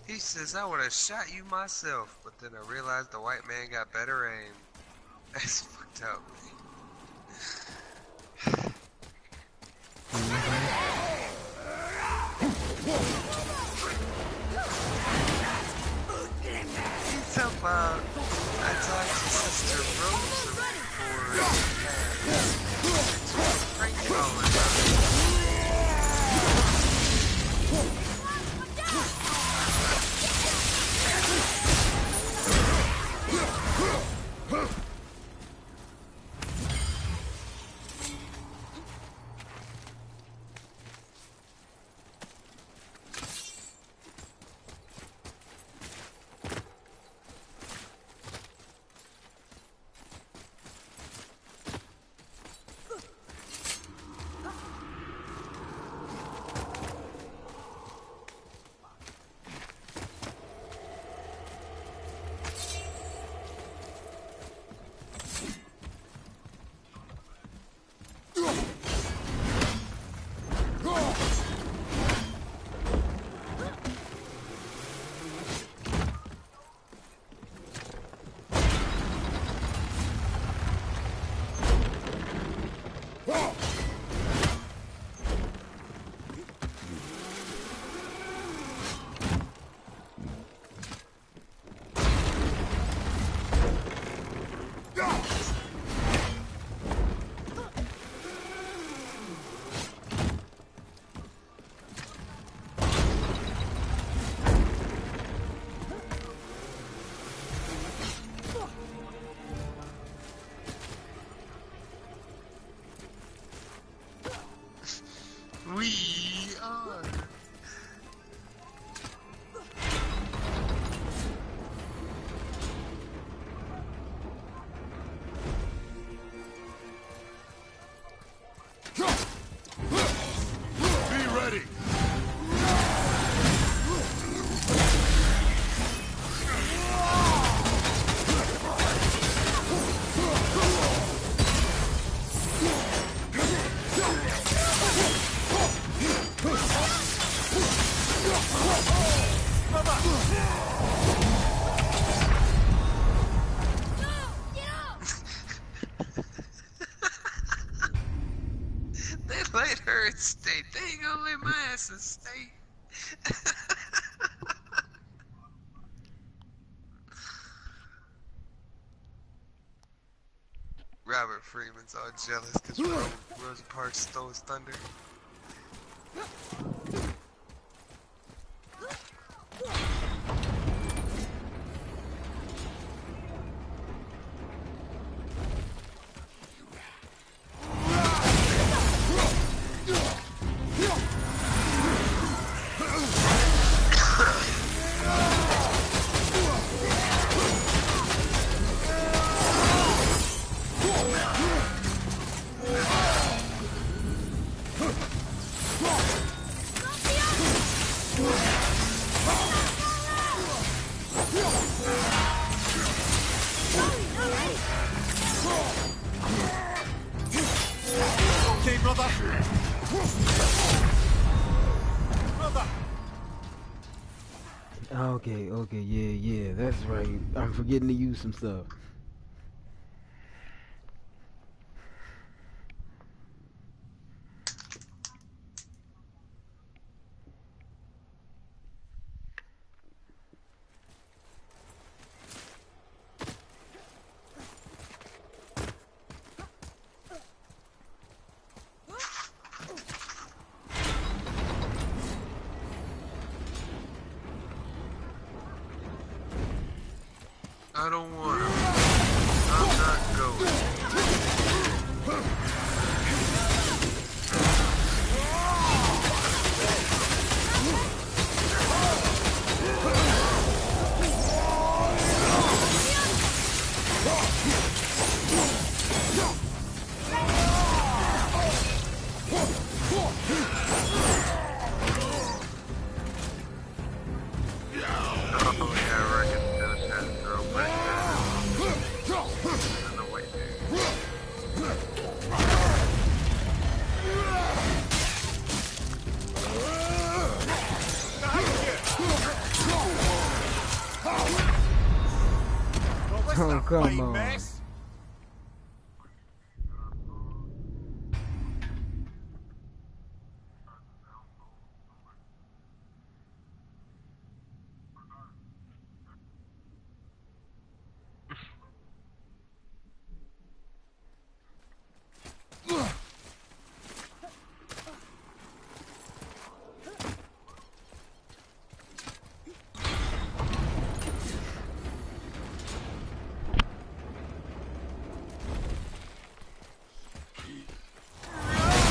He says, I would have shot you myself, but then I realized the white man got better aim. That's fucked up. He's up, I talked to Sister Rosa before prank calling her. We are. Be ready! They let her in state. They ain't gonna let my ass in state. Robert Freeman's all jealous because Rosa Parks stole his thunder. Okay, brother. Brother. Okay, yeah, that's right. I'm forgetting to use some stuff. I don't want to. I'm not going. Oh yeah, I reckon those had to throw pretty good. In the way, dude. Oh, come on. Mess.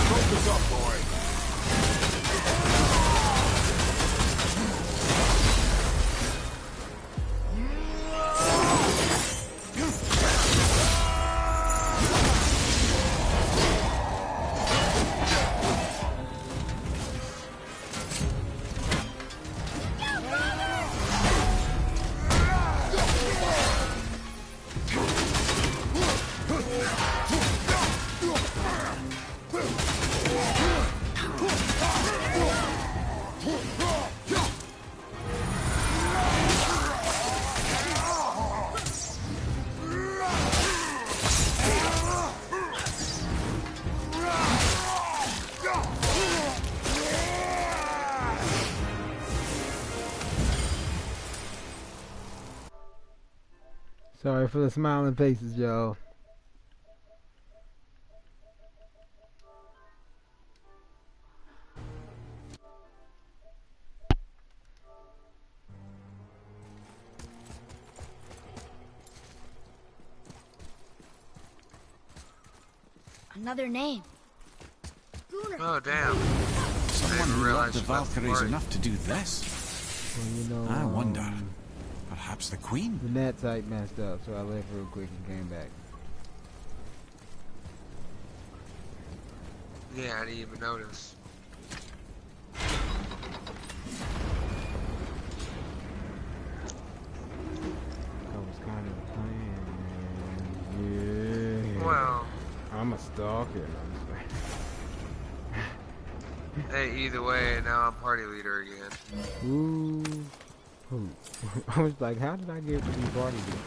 Focus up, boy. Sorry for the smiling faces, y'all. Another name. Oh damn. Someone who loved the realized you left the Valkyries party. enough to do this. Well, you know, I wonder. Perhaps the Queen? the net site messed up, so I left real quick and came back. Yeah, I didn't even notice. That was kind of the plan. Yeah. Well, I'm a stalker. hey, either way, now I'm party leader again. Ooh. Ooh. I was like, how did I get to be party leader?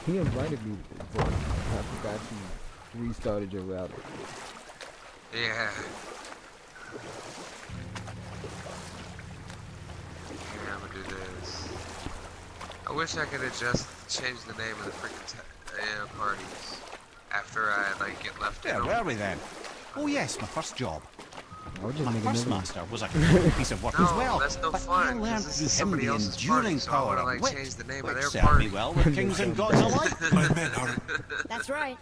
He invited me to this party. I forgot you restarted your router. Yeah. Yeah, I'm gonna do this. I wish I could have just changed the name of the freaking parties after I like get left Where in. were we then? Oh yes, my first job. I was just My making first another- master was a critical piece of work No, as well. that's no but fun, I 'cause learned this through is him somebody the else's enduring party, so I power wanna, of like, wit, change the name of which their served party. me well with kings and gods alike. My men are... That's right.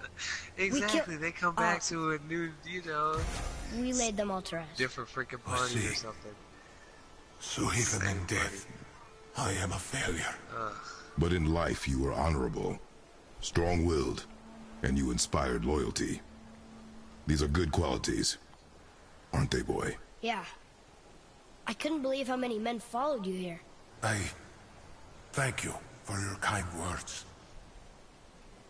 Exactly, they come back to a new, you know, We laid them all to rest. different freaking I party or see. something. So even Same in death, I am a failure. But in life, you were honorable, strong-willed, and you inspired loyalty. These are good qualities, aren't they, boy? Yeah. I couldn't believe how many men followed you here. I thank you for your kind words.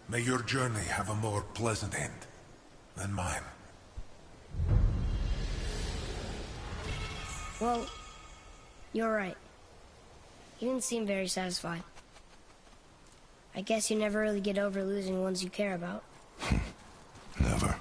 May your journey have a more pleasant end than mine. Well, you're right. You didn't seem very satisfied. I guess you never really get over losing ones you care about. Never.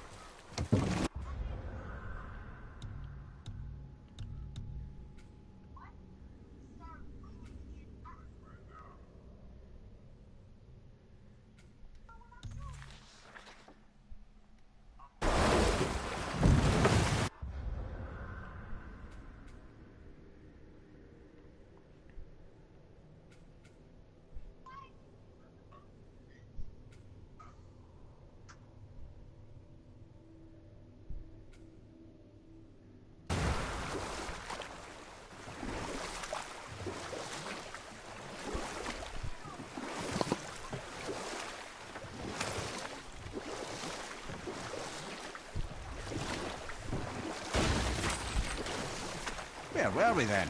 were we then?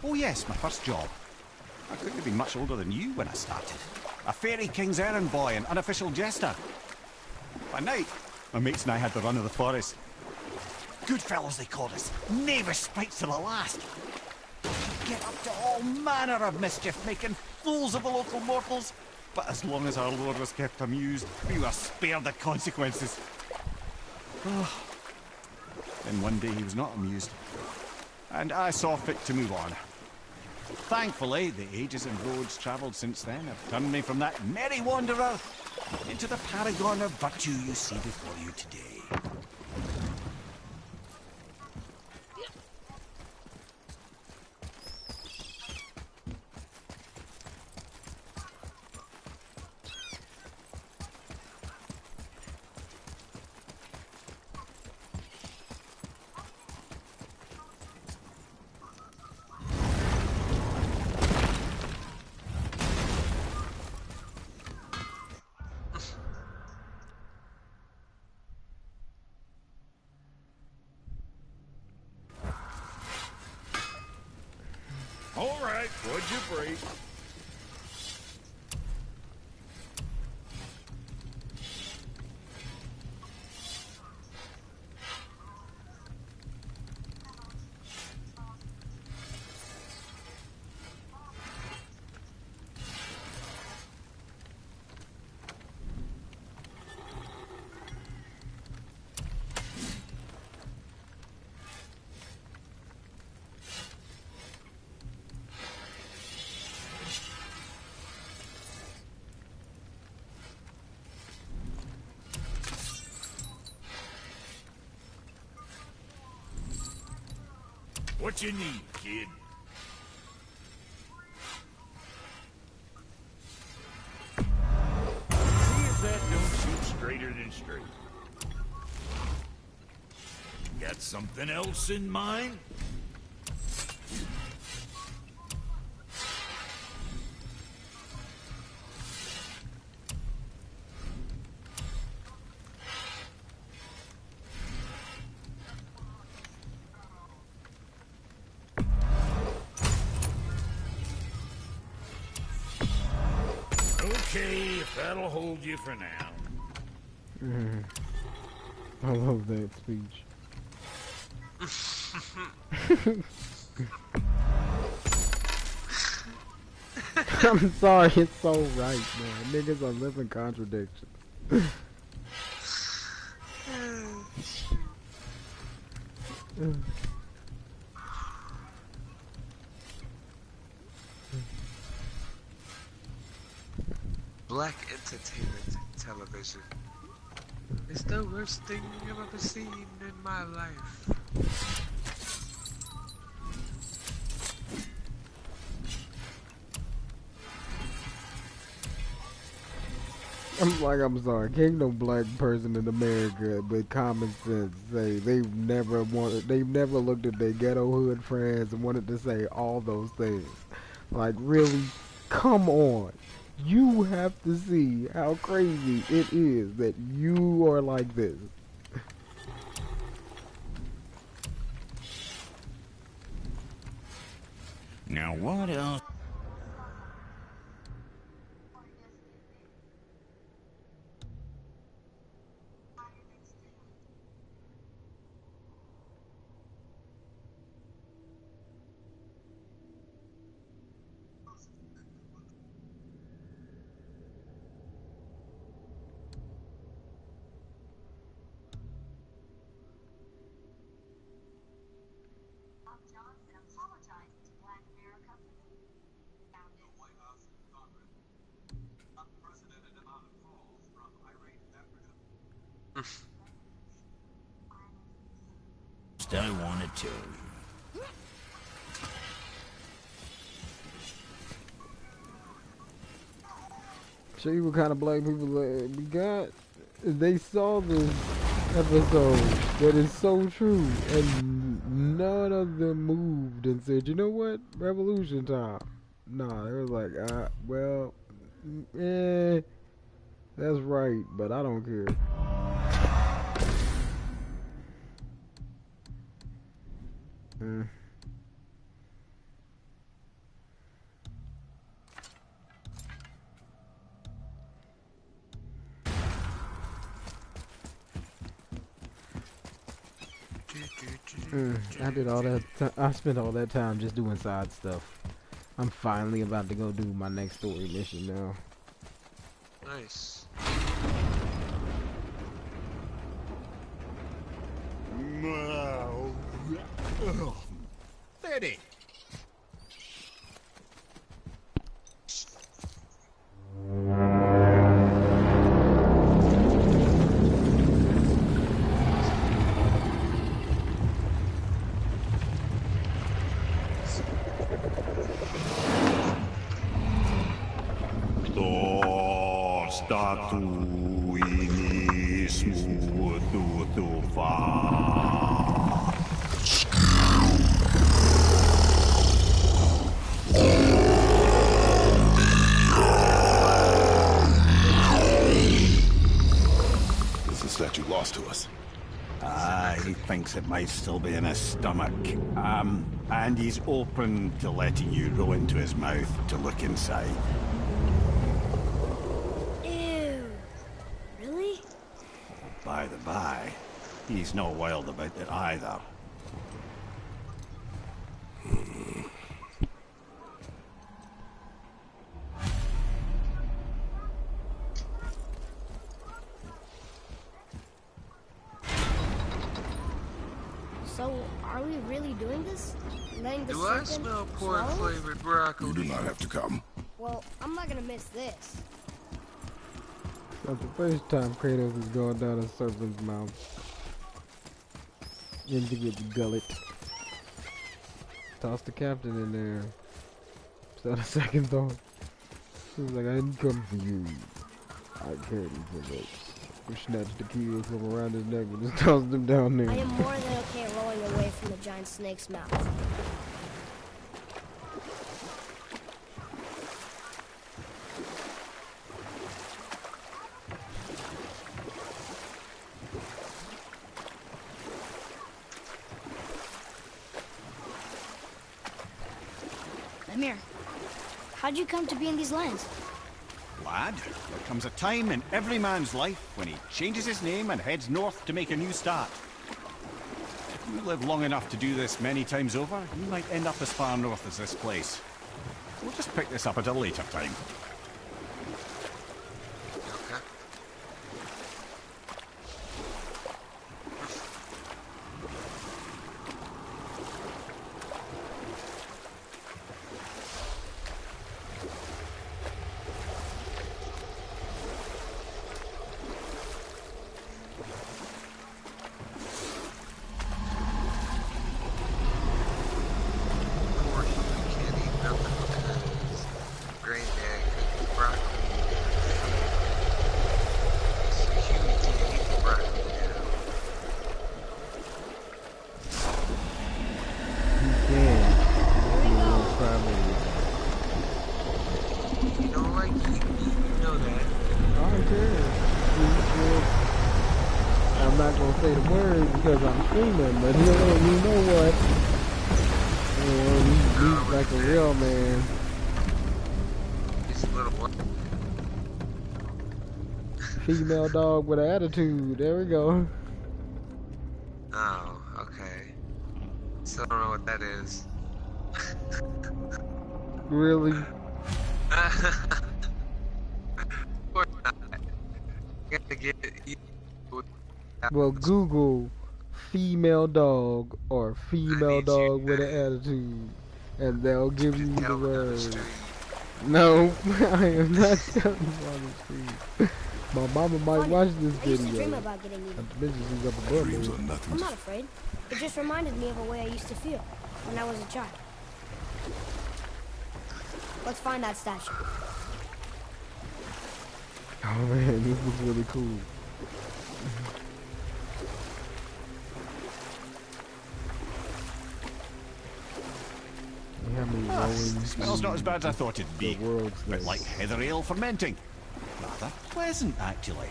Oh yes, my first job. I couldn't have been much older than you when I started. A fairy king's errand boy and unofficial jester. By night, my mates and I had the run of the forest. Good fellows they called us. Knavish sprites to the last. Get up to all manner of mischief, making fools of the local mortals. But as long as our lord was kept amused, we were spared the consequences. Then one day he was not amused, and I saw fit to move on. Thankfully, the ages and roads travelled since then have turned me from that merry wanderer into the paragon of virtue you see before you today. All right, what'd you break? What you need, kid? See if that don't shoot straighter than straight. Got something else in mind? Okay, if that'll hold you for now. I love that speech. I'm sorry, it's so right, man. Niggas are living contradictions. Black entertainment television is the worst thing I've ever seen in my life. I'm sorry, can't no black person in America with common sense say they've never looked at their ghetto hood friends and wanted to say all those things. Like, really, come on. You have to see how crazy it is that you are like this. Now what else? I want to tell you. Show you what kind of black people we got. They saw this episode that is so true, and none of them moved and said, "You know what? Revolution time." Nah, they was like, well, that's right, but I don't care. I did all that. I spent all that time just doing side stuff. I'm finally about to go do my next story mission now. Nice. Steady. Statu inis mutu fa. Is the statue lost to us? He thinks it might still be in his stomach. And he's open to letting you roll into his mouth to look inside. Ew. Really? By the by, he's not wild about it either. So, are we really doing this? Letting the Do I serpent smell swallow us? pork-flavored broccoli? You do not have to come. Well, I'm not gonna miss this. That's the first time Kratos is going down a serpent's mouth. Into its gullet. Toss the captain in there. Without a second thought. He was like, I didn't come for you. I cared for this. He snatched the keys from around his neck and just tossed him down there. I am more than okay rolling away from the giant snake's mouth. Amir, how'd you come to be in these lands? Lad, there comes a time in every man's life when he changes his name and heads north to make a new start. If you live long enough to do this many times over, you might end up as far north as this place. We'll just pick this up at a later time. Okay. Poor human can't eat nothing because granddad cooked broccoli. So Huey can't eat the broccoli now. He can. He will probably. You don't like eating meat, you know that. I don't care. I'm not gonna say the words because I'm screaming, but you know what? He's like a real man. He's a little boy. Female dog with an attitude. There we go. Oh, okay. Still don't know what that is. Really? Or not. Gotta get it. Well, Google female dog or female you dog with to- an attitude, and they'll give you the Tell me on the word. street. No, I am not telling you on the street. My mama might Funny, watch this I used to dream video. about getting eaten. Not to mention she's up above Dreams me. are nothing. I'm not afraid. It just reminded me of a way I used to feel when I was a child. Let's find that statue. Oh man, this looks really cool. Yeah, I mean, rolling Smells not as bad as I thought it'd be. the world's Bit like heather ale fermenting. Rather pleasant, actually.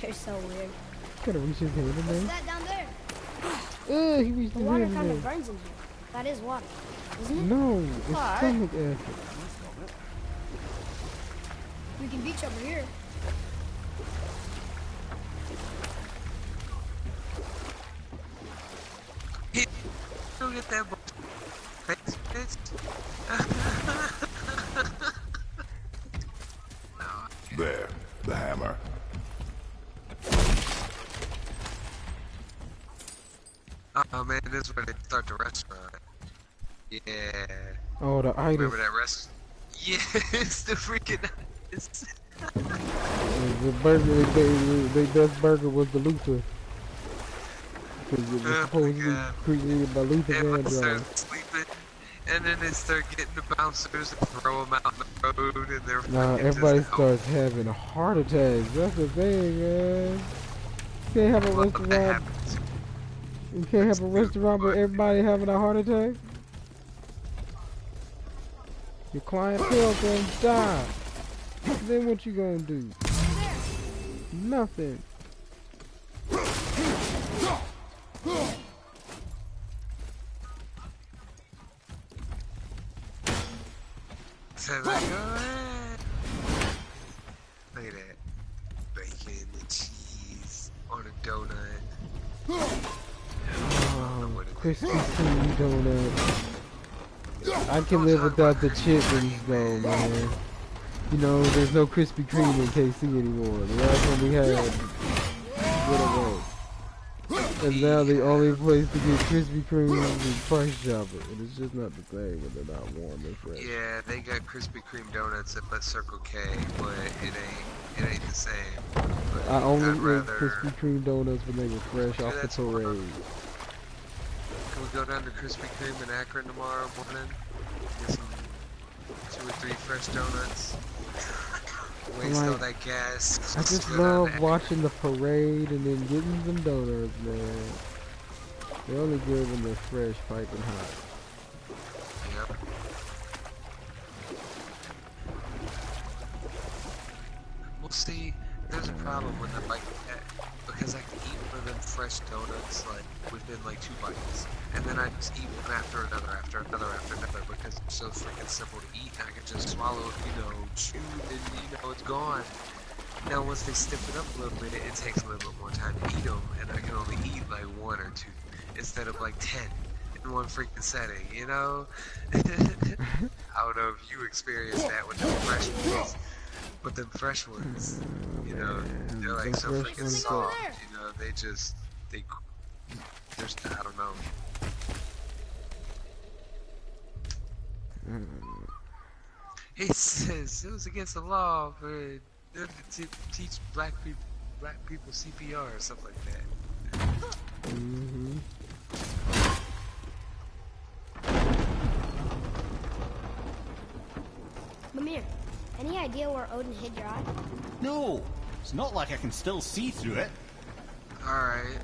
You're so weird. Could have reached his hand in What's there. that down there? He reached The his water hand kind in of there. burns in here. That is water, isn't it? No, it's Alright. stomach acid. We can beach over here. There, the hammer. Oh man, this is where they start the restaurant. Yeah. Oh, the itis. Remember that restaurant? Yeah, it's the freaking itis. The burger, their best burger was the Luther. Because it was supposedly created by Luther Everybody Vandross. starts sleeping, and then they start getting the bouncers and throw them out in the road, and they're Nah, everybody starts having heart attacks. That's the thing, man. You can't have a restaurant. You can't have a restaurant where everybody having a heart attack. Your clientele gonna die. Then what you gonna do? Nothing. So like, alright. Look at that. Bacon and cheese on a donut. Oh, Krispy Kreme donut. I can live without the chitlins though, man. You know, there's no Krispy Kreme in KC anymore. The last one we had went away. And now the only place to get Krispy Kreme is Price Chopper. And it's just not the same when they're not warm and fresh. Yeah, they got Krispy Kreme donuts at Circle K, but it ain't the same. But I only I'd eat rather... Krispy Kreme donuts when they were fresh off the parade. Can we go down to Krispy Kreme in Akron tomorrow morning? Get some 2 or 3 fresh donuts. Waste all that gas. I just love watching the parade and then getting some donuts, man. They're only good when they're fresh, piping hot. Yep. Well, see, there's a problem with it like that because I can eat one of them fresh donuts like within like 2 bites, and then I just eat one after another, after another, after another because it's so freaking simple to eat. And I can just swallow, chew, and it's gone. Now once they stiff it up a little bit, it takes a little bit more time to eat them, and I can only eat like 1 or 2 instead of like 10 in one freaking setting, you know? I don't know if you experienced that with the fresh ones. But them fresh ones, they're like so freaking soft, there's, I don't know. He says it was against the law for them to teach black people CPR or something like that. Mm-hmm. Mimir, any idea where Odin hid your eye? No, it's not like I can still see through it. Alright.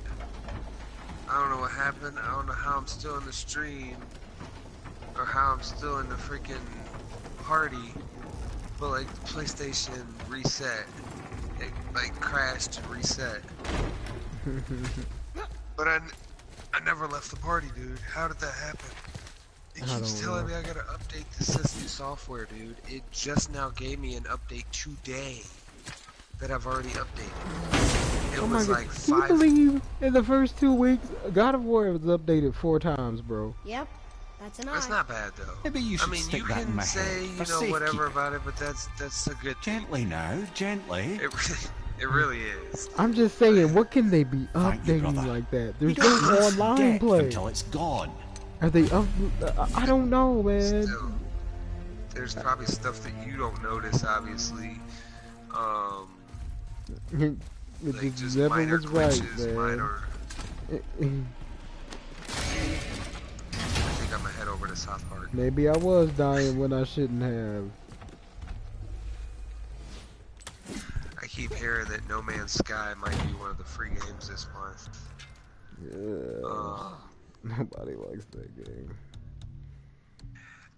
I don't know what happened. I don't know how I'm still in the stream. Or how I'm still in the freaking party. But like the PlayStation reset. It like crashed and reset. But I never left the party, dude. How did that happen? It keeps telling me I gotta update the system software, dude. It just now gave me an update today that I've already updated. It was like 5. Can you believe in the first 2 weeks, God of War was updated 4 times, bro? Yep, that's an eye. That's not bad though. Maybe you should stick that in my say, head. whatever about it, but that's a good thing. Gently now, gently. It really is. I'm just saying, what can they be updating like that? There's no online play until it's gone. Are they up? I don't know, man. Still, there's probably stuff that you don't notice, obviously. It like just never minor was right, glitches, man. I think I'm gonna head over to South Park. Maybe I was dying when I shouldn't have. I keep hearing that No Man's Sky might be one of the free games this month. Yeah. Nobody likes that game.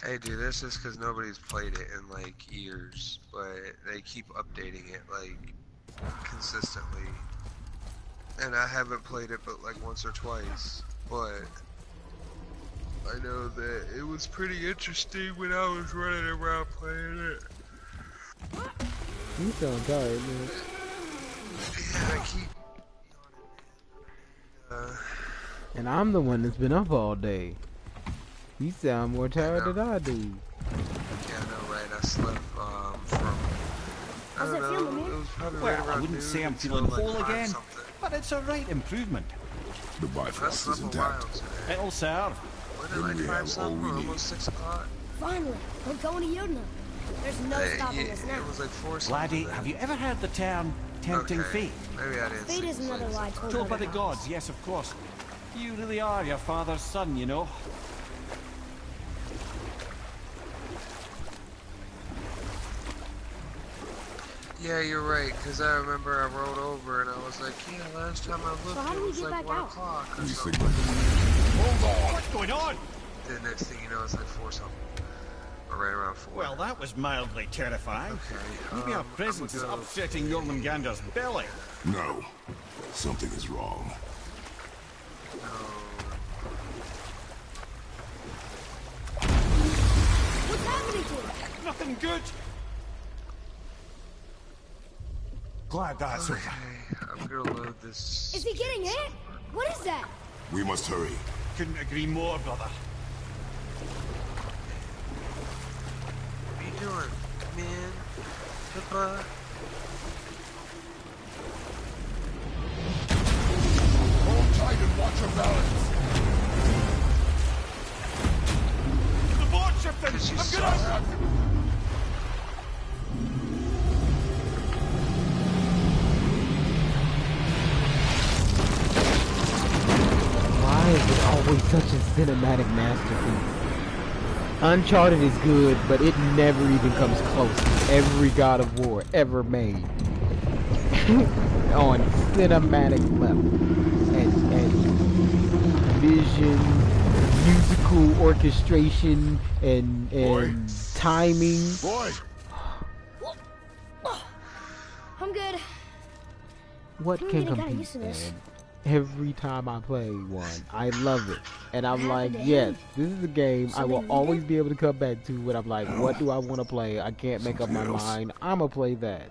Hey dude, that's just because nobody's played it in like years, but they keep updating it like consistently. And I haven't played it but like once or twice, but I know that it was pretty interesting when I was running around playing it. You sound tired, man. Yeah, I keep and I'm the one that's been up all day. You sound more tired than I do. Yeah, I know, right? I slept from How's don't it feel, know. man? It was probably right Well, I around wouldn't noon say I'm until, feeling like, whole 5 again, something. but it's a right improvement. The I Bifrost slept is a intact. while today. It'll serve. Wasn't it Then like we 5 have all something we or need. almost 6 o'clock? Finally, we're going to Yudna. There's no stopping Yeah, us now. it was like 4 Laddie, something. have you ever heard the term tempting Okay, fate? maybe I didn't Fate sleep is another late lie sometimes. told Told by by the gods, yes, of course. You really are your father's son, you know. Yeah, you're right, because I remember I rolled over and I was like, yeah, last time I looked, how do it we was get like back 1 out? o'clock or You something. signal. What's going on? The next thing you know, it's like 4 something. Or right around 4. Well, that was mildly terrifying. Okay, Maybe our I'm presence is gonna go- upsetting Jormungandr's belly. No. Something is wrong. No. What's happening to him? Nothing good. Glad that's over. Okay, I'm gonna load this. Is he getting hit? What is that? We must hurry. Couldn't agree more, brother. What are you doing, man? Pippa? Hold tight and watch your balance. The board shifting! Did you I'm saw gonna... Why is it always such a cinematic masterpiece? Uncharted is good, but it never even comes close to every God of War ever made. On cinematic level. And vision, musical orchestration, and timing. Boy! I'm good. What I'm can getting kinda compete, used to this. man? Every time I play one, I love it. And I'm like, Happened to yes, him. this is a game I will Something always needed? be able to come back to when I'm like, what do I want to play? I can't make up my Something else. mind. I'm going to play that.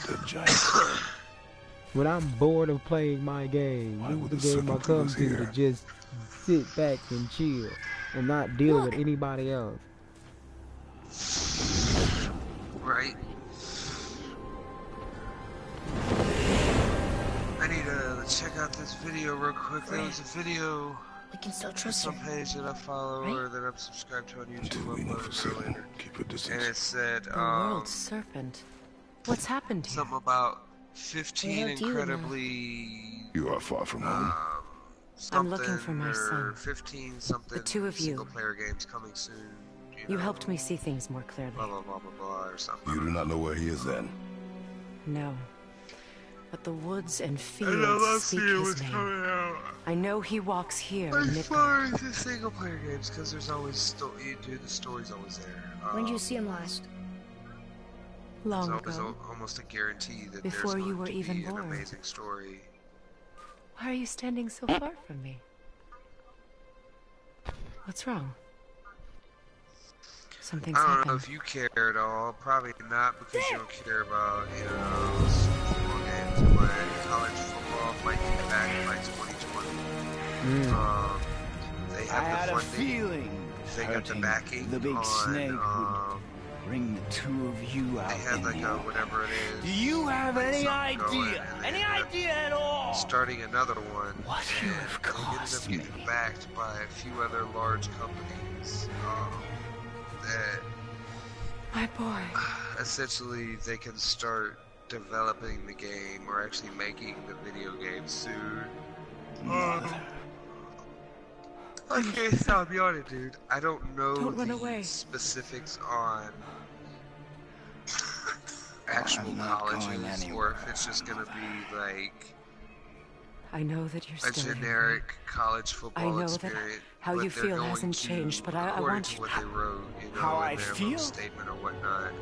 The giant. When I'm bored of playing my game, Why would this is the the game I serpent come leave us to here? just sit back and chill and not deal with anybody else. Right? I need to check out this video real quick. There was a video We can still on trust some her. page that I follow Right? or that I'm subscribed to on Until YouTube we know for uploaded certain. earlier. Keep a And distance. it said The world serpent. What's happened here? something about 15 helped you now. incredibly You are far from home. something looking for my or son. 15 something The two of you. single player games coming soon. You know, helped me see things more clearly. blah blah blah blah blah or something. You do not know where he is then. No. But the woods and I know fields last speak year his was name. coming out. I know he walks here in As Midgard. far as the single player games, because there's always the story's always there. When did you see him last? Long It's ago. almost a guarantee that Before there's you going were to even be an born. amazing story. Why are you standing so far from me? What's wrong? Something's I don't know happened. if you care at all. Probably not because you don't care about, football games, but college football might be back in like 2020. They have the funding. They got the backing the big on, snake would bring the two of you out. they had like in a the whatever it is. Do you have like any something going, idea? and they Any ended up idea at all? starting another one. What you and have they cost ended up me. getting backed by a few other large companies that My boy. essentially they can start developing the game or actually making the video game soon. I can't stop yawning, dude. I don't know Don't run the away. specifics on actual I'm not going colleges or anywhere. if it's just gonna be like I know that you're a still here. generic college I football know that experience. how but you they're feel going hasn't to, changed, but I according want to you. what they wrote, How in I their feel? little statement or whatnot,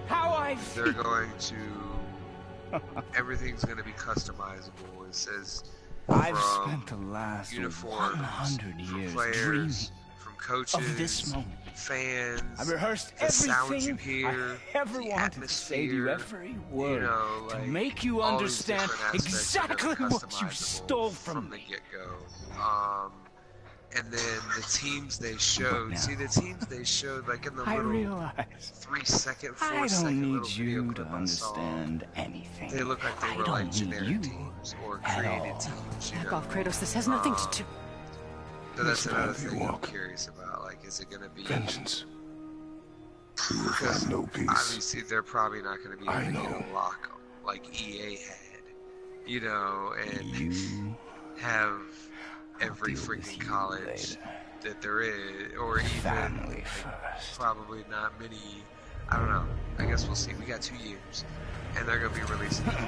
How I they're feel. going to everything's going to be customizable. It says I've from spent the last uniforms, 100 from years players, dreaming from coaches, of this moment. fans, I've rehearsed the sounds you everything hear, I ever the wanted to say to you, atmosphere, every word, know, to like, make you all these understand different aspects are gonna exactly be what you customizable stole from the me. get-go. And then the teams they showed, like in the little 3-second, 4-second little video clip I saw, anything. they look like they were like generic teams or created teams, you Back know? off, Kratos. This has nothing to do. So that's another thing I'm curious about. Like, is it gonna be vengeance? We will because find no peace. obviously they're probably not gonna be able to get a lock like EA had, you know, and have every freaking college that there is, or even like, probably not many. I don't know. I guess we'll see. We got 2 years, and they're gonna be releasing it over the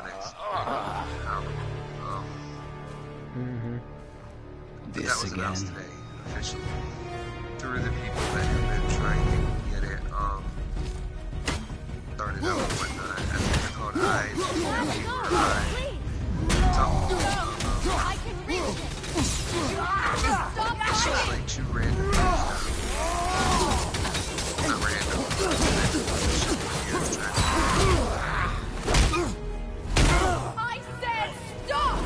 next. That was announced today officially through the people that have been trying to get it started out and whatnot. I think they're called Eyes or I can reach it. It's just like 2 random not random. I said stop!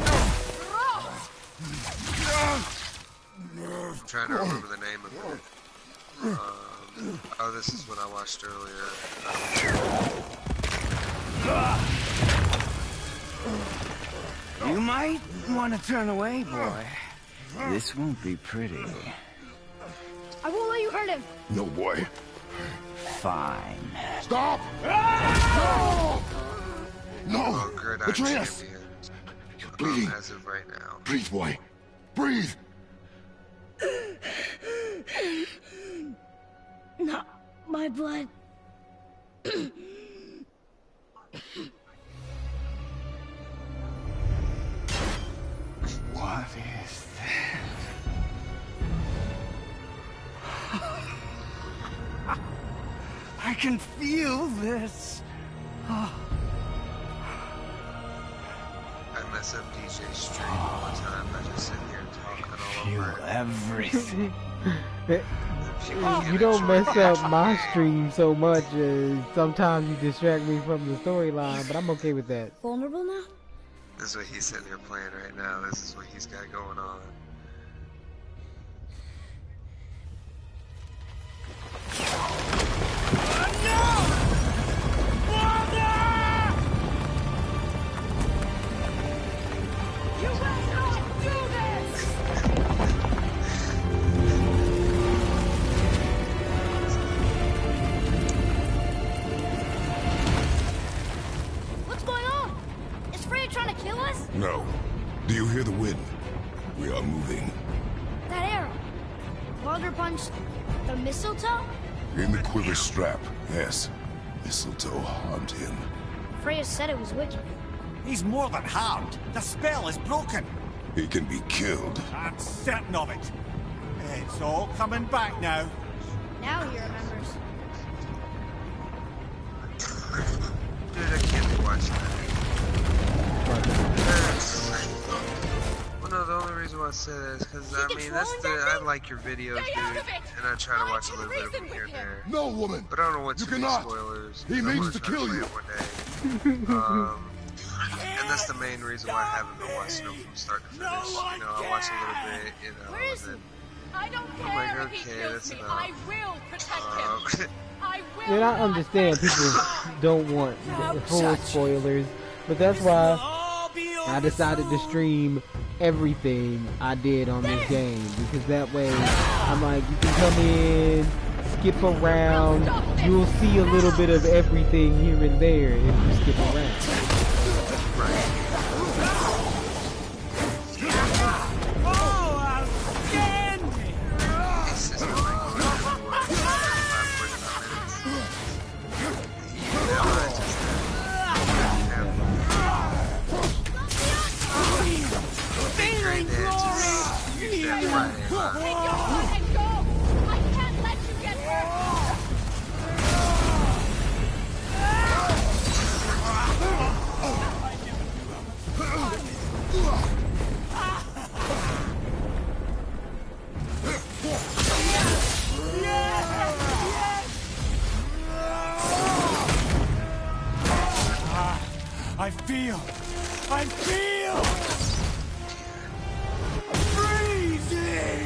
I'm trying to remember the name of it. Oh, this is what I watched earlier. You might want to turn away, boy. This won't be pretty. I won't let you hurt him. No, boy. Fine. Stop! No! No! Oh, Gridiron Atreus! Champions. You're bleeding. As of right now. Breathe, boy. Breathe! Not my blood. What is this? I can feel this. I mess up DJ's stream all the time by just sitting here talking all over. Everything. You don't mess up my stream so much as sometimes you distract me from the storyline, but I'm okay with that. Vulnerable now? This is what he's sitting here playing right now. This is what he's got going on. You will not do this! What's going on? Is Freya trying to kill us? No. Do you hear the wind? We are moving. That arrow. Baldur punched the mistletoe? In the quiver strap, yes. Mistletoe harmed him. Freya said it was wicked. He's more than harmed. The spell is broken. He can be killed. I'm certain of it. It's all coming back now. Now he remembers. Dude, I can't be watching that. Well, no, the only reason why I say that is because, I mean, I like your videos, dude, and I try to watch a little bit of them here and there. No, woman! But I don't want You too many cannot. spoilers. He means to kill you. One day. And that's the main reason why I haven't been watching them from start to finish. You know, I watch a little bit, you know, and then I don't I'm care like, if he okay, kills that's me. enough. I will protect him. I will And I not understand let people him don't want the full spoilers, but that's why I decided to stream everything I did on this game, because that way I'm like, you can come in, skip around, you'll see a little bit of everything here and there if you skip around. I feel freezing.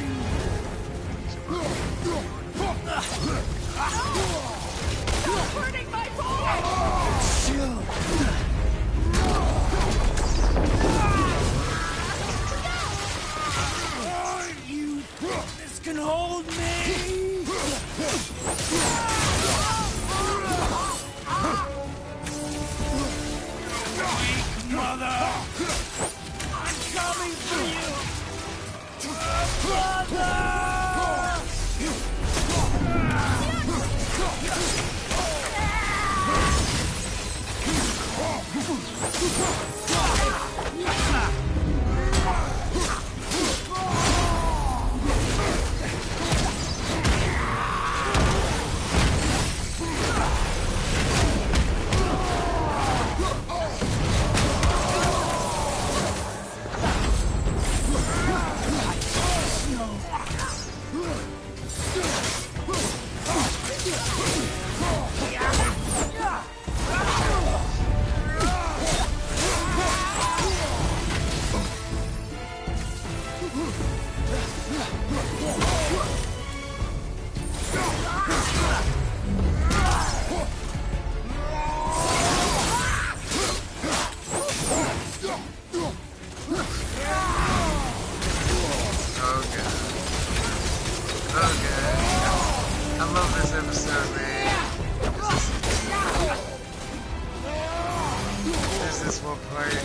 one part, he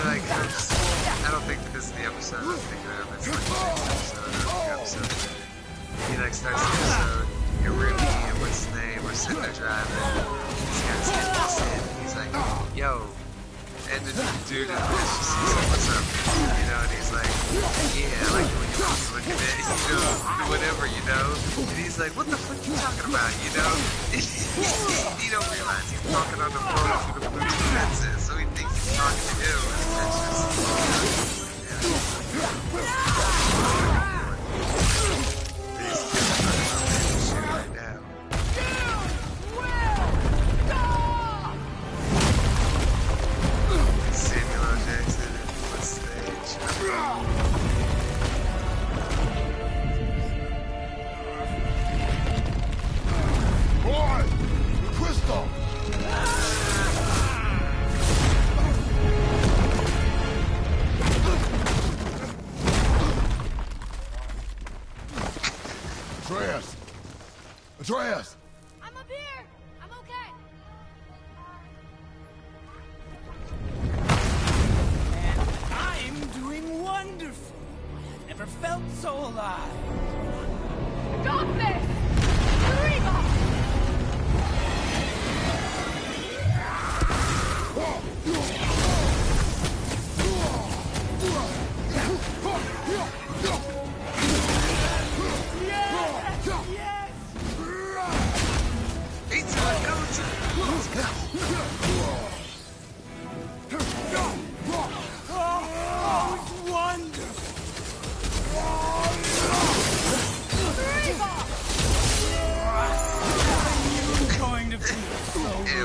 like comes, I don't think this is the episode I'm thinking of, it's like the next episode or the episode. He like starts the episode, and Remy and what's his name are sitting there driving. This guy's getting this in. He's like, yo. And the dude in the bitch just sees like, what's up? You know, and he's like, yeah, like when you look at it, you know, whatever, you know? And he's like, what the fuck you talking about, you know? He don't realize he's talking on the phone to the blue defenses, so he thinks he's talking to him, and it's just, right now. Samuel L. Jackson on stage. Boy! The crystal! Atreus! Atreus! I'm up here. I'm okay. I'm doing wonderful. I've never felt so alive. Stop this! Reba!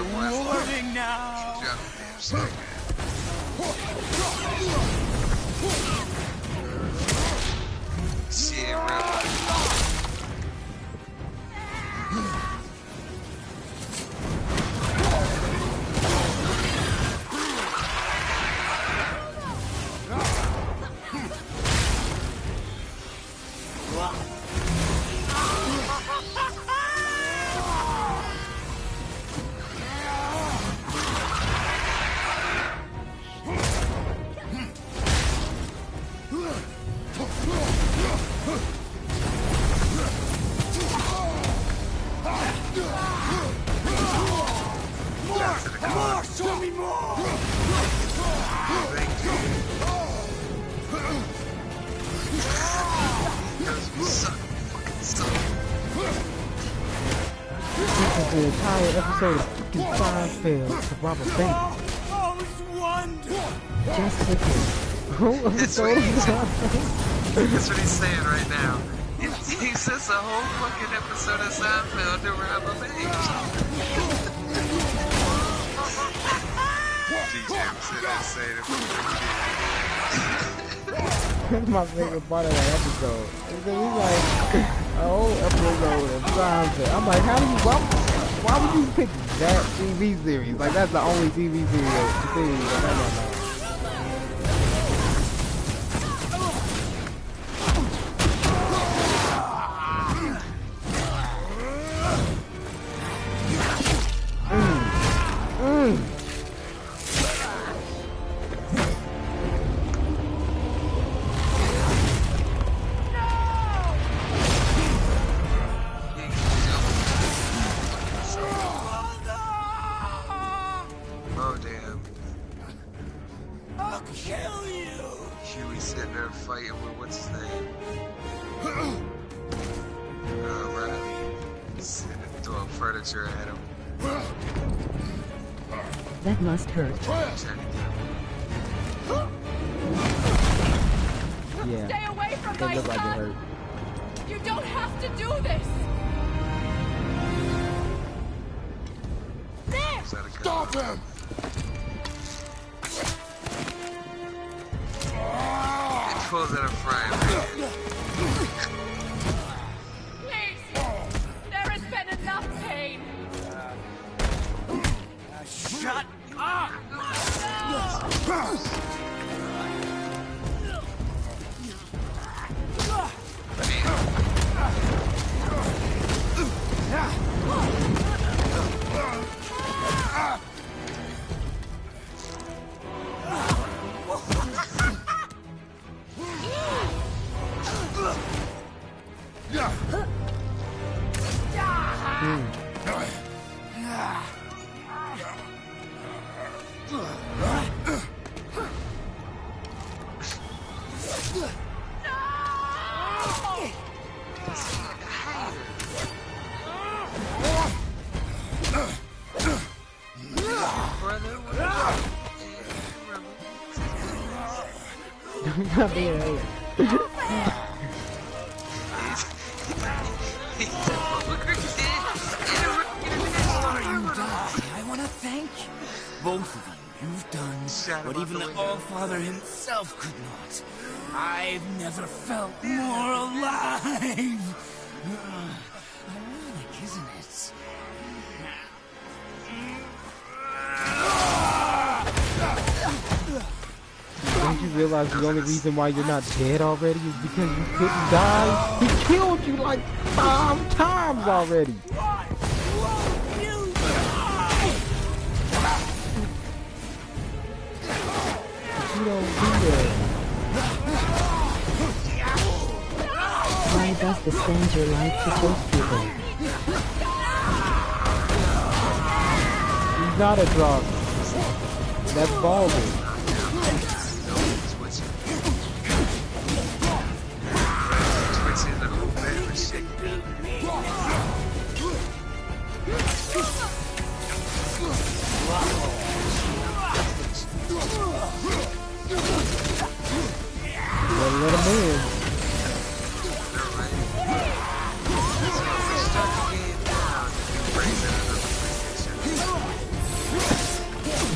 Rewarding now. Shit, bro. More! Show me more! This is the entire episode of fucking Seinfeld to rob a bank. Oh, it's wonderful! Just look at whole That's episode what, of he's, Seinfeld. that's what he's saying right now. He says a whole fucking episode of Seinfeld to rob a bank. DJ was sitting there saying it. That's my favorite part of that episode. Because he's like, a whole episode of Seinfeld. I'm like, how do you, why would you pick that TV series? Like, that's the only TV series that I know. Oh, damn. I'll kill you! Huey's sitting there fighting with what's his name? Riley. Sitting there throwing furniture at him. That must hurt. Trying to get him. Yeah. Stay away from It my looked like it son! hurt. You don't have to do this! There! Is that a good Stop him! It pulls out a frying pan. Please! There has been enough pain! Shut up! I want to thank you. Both of you. You've done what even the All-Father himself could not. I've never felt more alive. Ironic, isn't it? Don't you realize the only reason why you're not dead already is because you couldn't die? He killed you like 5 times already. You don't do that. Why does the stranger like to push people? He's not a drug. That's Baldur. Let him in.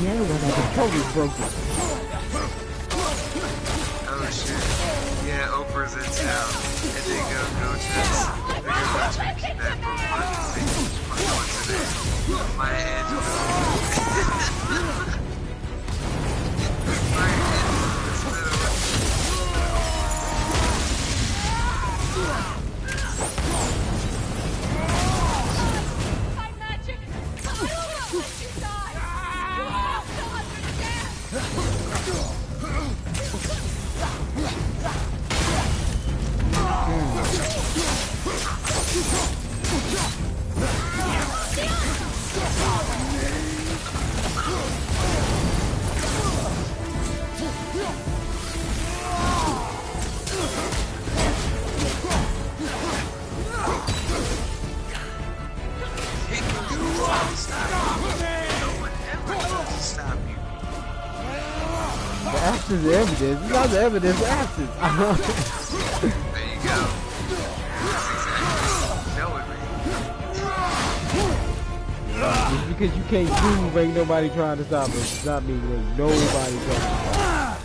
Yeah, well, the controller's broken. Oh shit. Yeah, Oprah's in town. And they go kidnap Oprah. Maya Angelou. Absence of evidence. It's not the evidence, absence. There you go. Just because you can't prove, ain't nobody trying to stop us. It's not me, ain't nobody trying to stop us.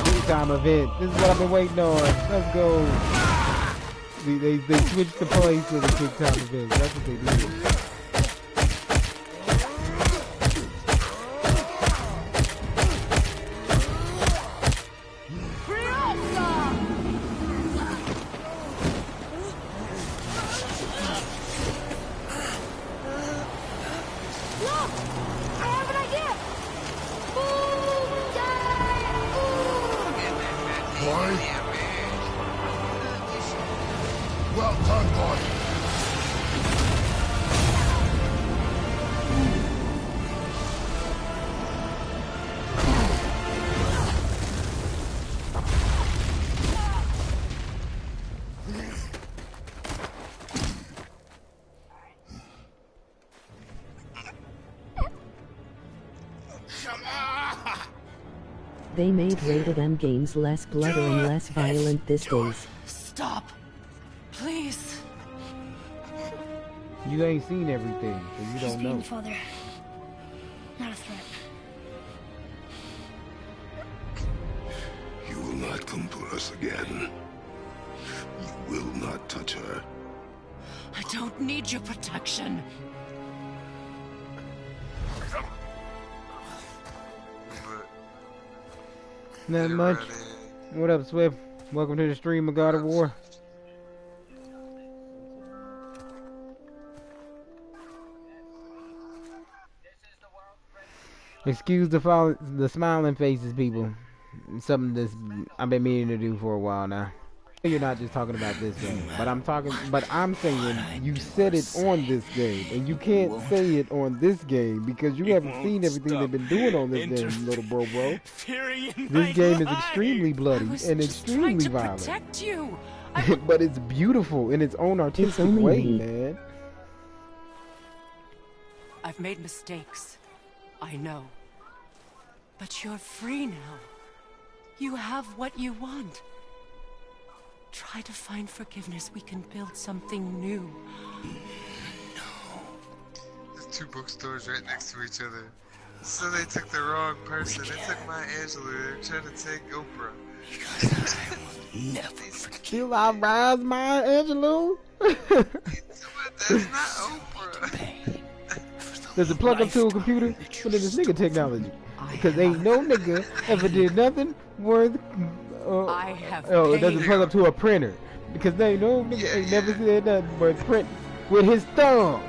Big time event. This is what I've been waiting on. Let's go. They switched the place to the big time event. That's what they did. They made rated M games less bloody and less violent these days. Stop. Please. You ain't seen everything, so you don't know. Father. Not a threat. You will not come for us again. You will not touch her. I don't need your protection. Not much. What up, Swift? Welcome to the stream of God of War. Excuse the smiling faces, people. Something that's I've been meaning to do for a while now. You're not just talking about this game, but I'm saying you said it on this game, and you can't say it on this game because you haven't seen everything they've been doing on this game, little bro. This game is extremely bloody and extremely violent. But it's beautiful in its own artistic way, man. I've made mistakes. I know. But you're free now. You have what you want. Try to find forgiveness. We can build something new. There's two bookstores right next to each other. So they took the wrong person. They took Maya Angelou. They're trying to take Oprah. Still I rise, Maya Angelou? That's not Oprah. Does it plug up to a computer? What is this nigga technology? Because ain't no nigga ever did nothing worth. It doesn't plug up to a printer. Because they ain't no nigga ain't never said nothing worth print with his thumb.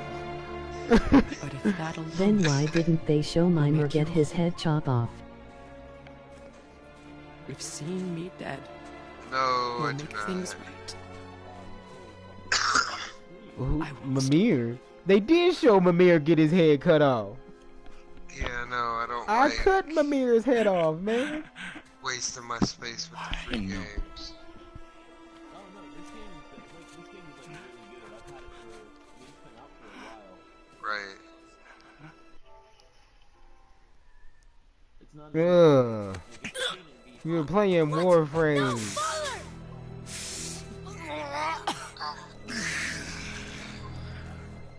Then why didn't they show Mimer get his head chopped off? If seeing me dead will make things right. Mimir? They did show Mimir get his head cut off. Yeah, no, I don't. I cut Mimir's head off, man. Wasting my space with the free games. Right. You're playing Warframe.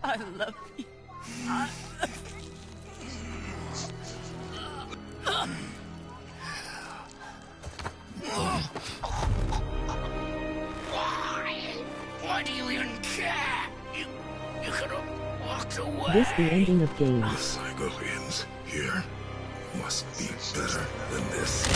I love you. Why do you even care? You could have walked away. This the ending of games. The cycle ends here. Must be better than this.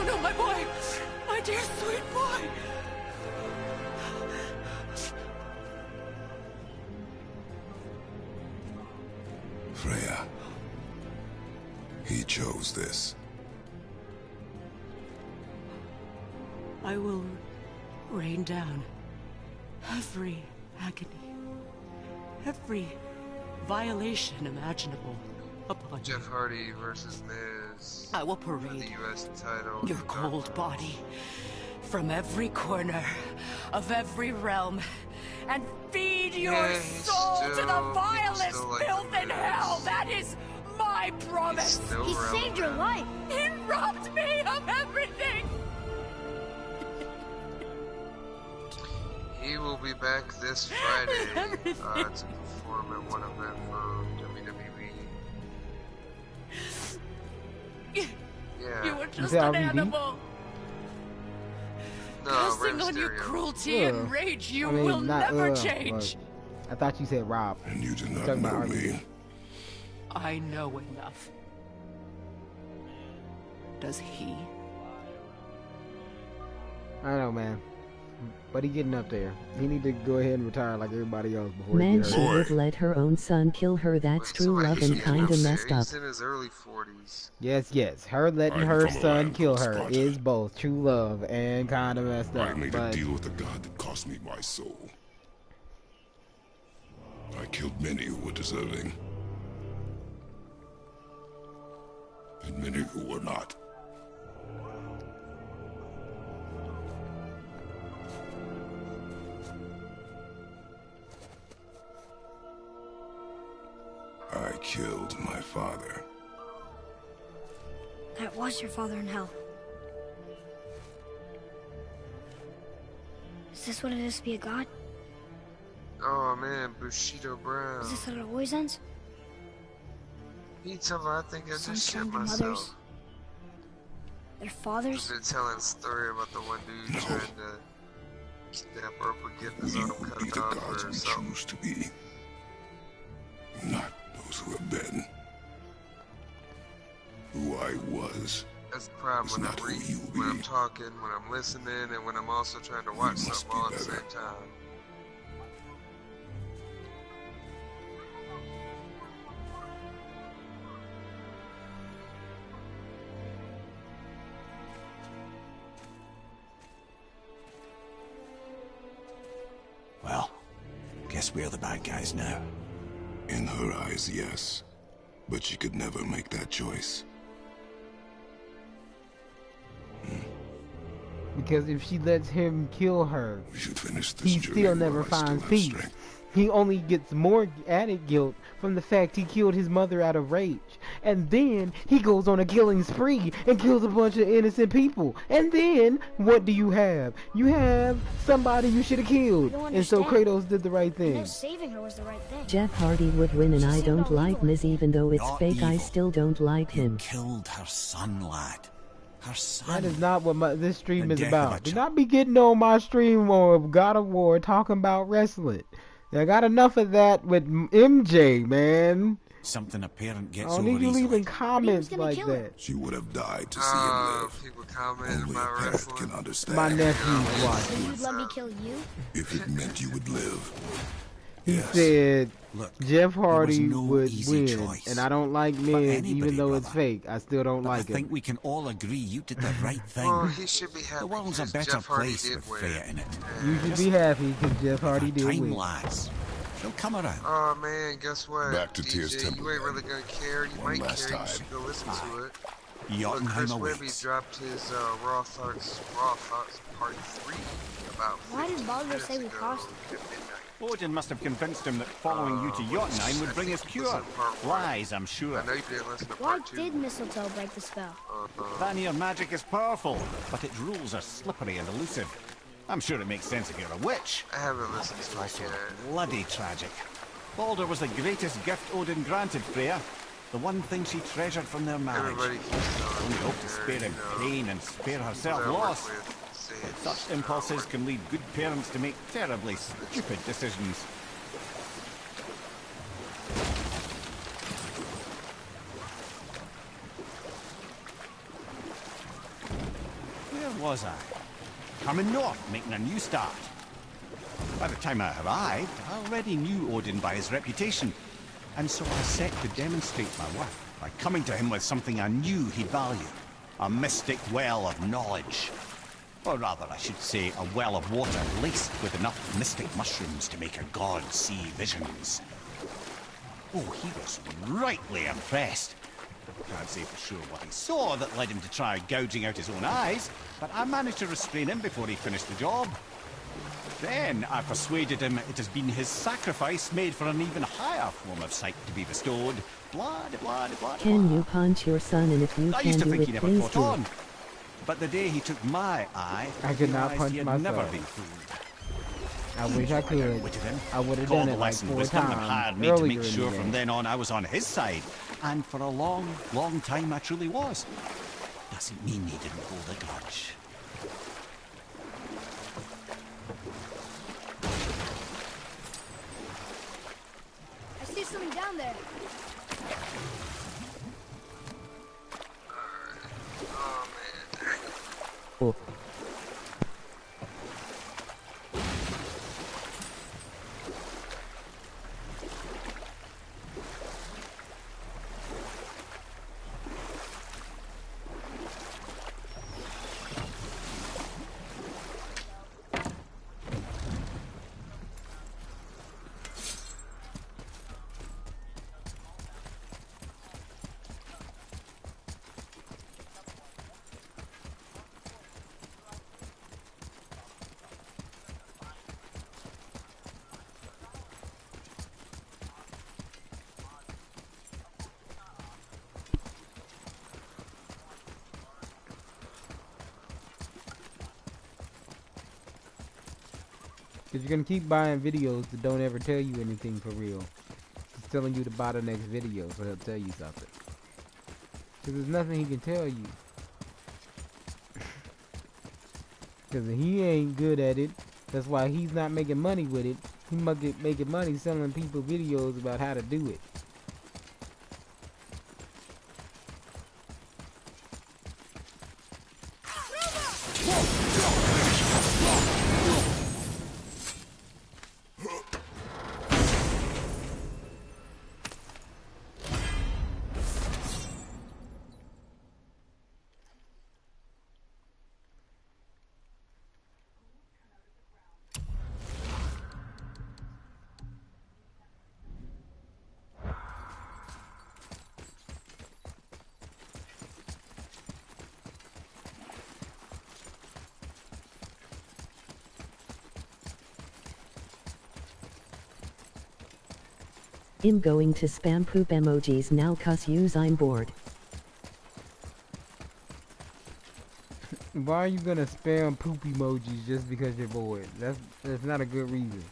No, my boy! My dear sweet boy! Freya. He chose this. I will rain down every agony, every violation imaginable upon Jeff Hardy versus Miz. I will parade the US title. Your cold body from every corner of every realm and feed your soul to the vilest filth in hell. That is my promise. He saved your life. He robbed me of everything. He will be back this Friday to perform at one event for WWE. Yeah. You were just an animal. No, Casting on your cruelty and rage, you will never change. I thought you said Rob. And you do not know me. I know enough. Does he? I don't know, man. But he getting up there. He need to go ahead and retire like everybody else before Man, he she would let her own son kill her. That's true love and kinda messed up. He's in his early 40s. Yes. Her letting her son kill her is both true love and kinda messed up. I made a deal with the god that cost me my soul. I killed many who were deserving. And many who were not. I killed my father. That was your father in hell. Is this what it is to be a god? Oh man, Bushido Brown. Is this how it always ends? He told me I think I just shit Mothers, myself. their fathers. I've been telling a story about the one dude trying to kidnap her up and get his arm cut off or something. Choose to be. Not those who have been. Who I was. That's the problem when I'm reading, when I'm talking, when I'm listening, and when I'm also trying to watch something all at the same time. Well, guess we're the bad guys now. In her eyes, yes. But she could never make that choice. Because if she lets him kill her, We should finish this he journey still while never I still finds have peace. strength. He only gets more added guilt from the fact he killed his mother out of rage. And then he goes on a killing spree and kills a bunch of innocent people. And then, what do you have? You have somebody you should have killed. And so Kratos did the right thing. Saving her was the right thing. Jeff Hardy would win, and I don't like Miz even though it's Not fake. I evil. still don't like him. Killed her son, lad. Her son. That is not what this stream The is death of a about. Do not be getting on my stream of God of War talking about wrestling. I got enough of that with MJ, man. Something a parent I gets don't over need you easily. leaving comments like that. She would have died to see him live. People comment Only a about parent wrestling. can understand. My nephew's So watching. you'd let me kill you? If it meant you would live. He Yes. said Look, Jeff Hardy no would easy win, choice. and I don't like For men, anybody, even though it's brother. fake. I still don't But like I think it. we can all agree you did the right thing. Well, he should be happy. The world's a because better Jeff Hardy place did with win. Freya in it. You should be happy because Jeff Hardy did Time, win. lads. She'll come around. Oh man, guess what? Back to DJ, Tears Temple, you ain't really gonna care. You One might last care. time. You should go listen to it. But Jotunheim Chris Webby awaits. dropped his Raw Thoughts Part 3 about Why did 15 Baldur minutes say we ago crossed? at midnight. Odin must have convinced him that following you to Jotunheim would bring us cure. Lies, I'm sure. I know you didn't listen to Why Part 2. did mistletoe break the spell? Vanir magic is powerful, but its rules are slippery and elusive. I'm sure it makes sense if you're a witch. I haven't listened to it Also, yet. bloody tragic. Baldur was the greatest gift Odin granted Freya. The one thing she treasured from their marriage. Everybody keeps telling Only me hope to spare him pain and spare herself who I work loss. with say it's Such impulses can lead good parents to make terribly stupid decisions. Where was I? Coming north, making a new start. By the time I arrived, I already knew Odin by his reputation, and so I set to demonstrate my worth by coming to him with something I knew he'd value. A mystic well of knowledge. Or rather, I should say, a well of water laced with enough mystic mushrooms to make a god see visions. Oh, he was rightly impressed. Can't say for sure what he saw that led him to try gouging out his own eyes, but I managed to restrain him before he finished the job. Then I persuaded him it has been his sacrifice made for an even higher form of sight to be bestowed. Blah, de blah, de blah, de Can blah. you punch your son, and if you I can used to do think it, he never please caught do on. it. But the day he took my eye, I could not realized punch he had myself. never been fooled. I wish I could. Outwitted him, I would have called done the it like lesson 4 wisdom and times hired me to earlier make in sure the from game. then on I was on his side. And for a long, long time I truly was. Doesn't mean he didn't hold a grudge. I see something down there. Oh man. Oh. Because you're going to keep buying videos that don't ever tell you anything for real. He's telling you to buy the next video so he'll tell you something. Because there's nothing he can tell you. Because he ain't good at it. That's why he's not making money with it. He must get making money selling people videos about how to do it. I'm going to spam poop emojis now cause use I'm bored. Why are you gonna spam poop emojis just because you're bored? That's not a good reason.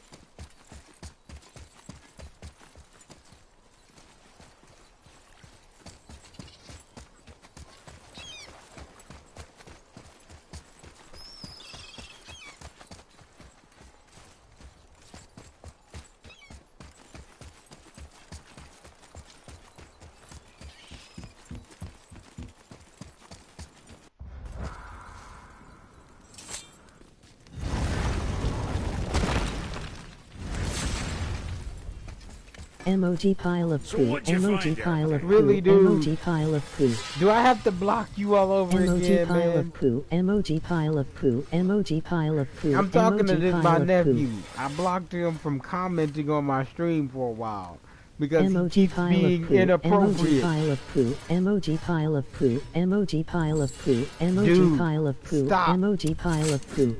Emoji pile of poo. Emoji pile of poo. Really, dude? Emoji pile of poo. Do I have to block you all over Emoji again, pile man? of poo. Emoji pile of poo. Emoji pile of poo. I'm talking to this my nephew. Poo. I blocked him from commenting on my stream for a while because Emoji he keeps pile being of poo. inappropriate. Emoji pile of poo. Emoji pile of poo. Emoji pile of poo. Emoji Dude, pile of poo. stop. Emoji pile of poo.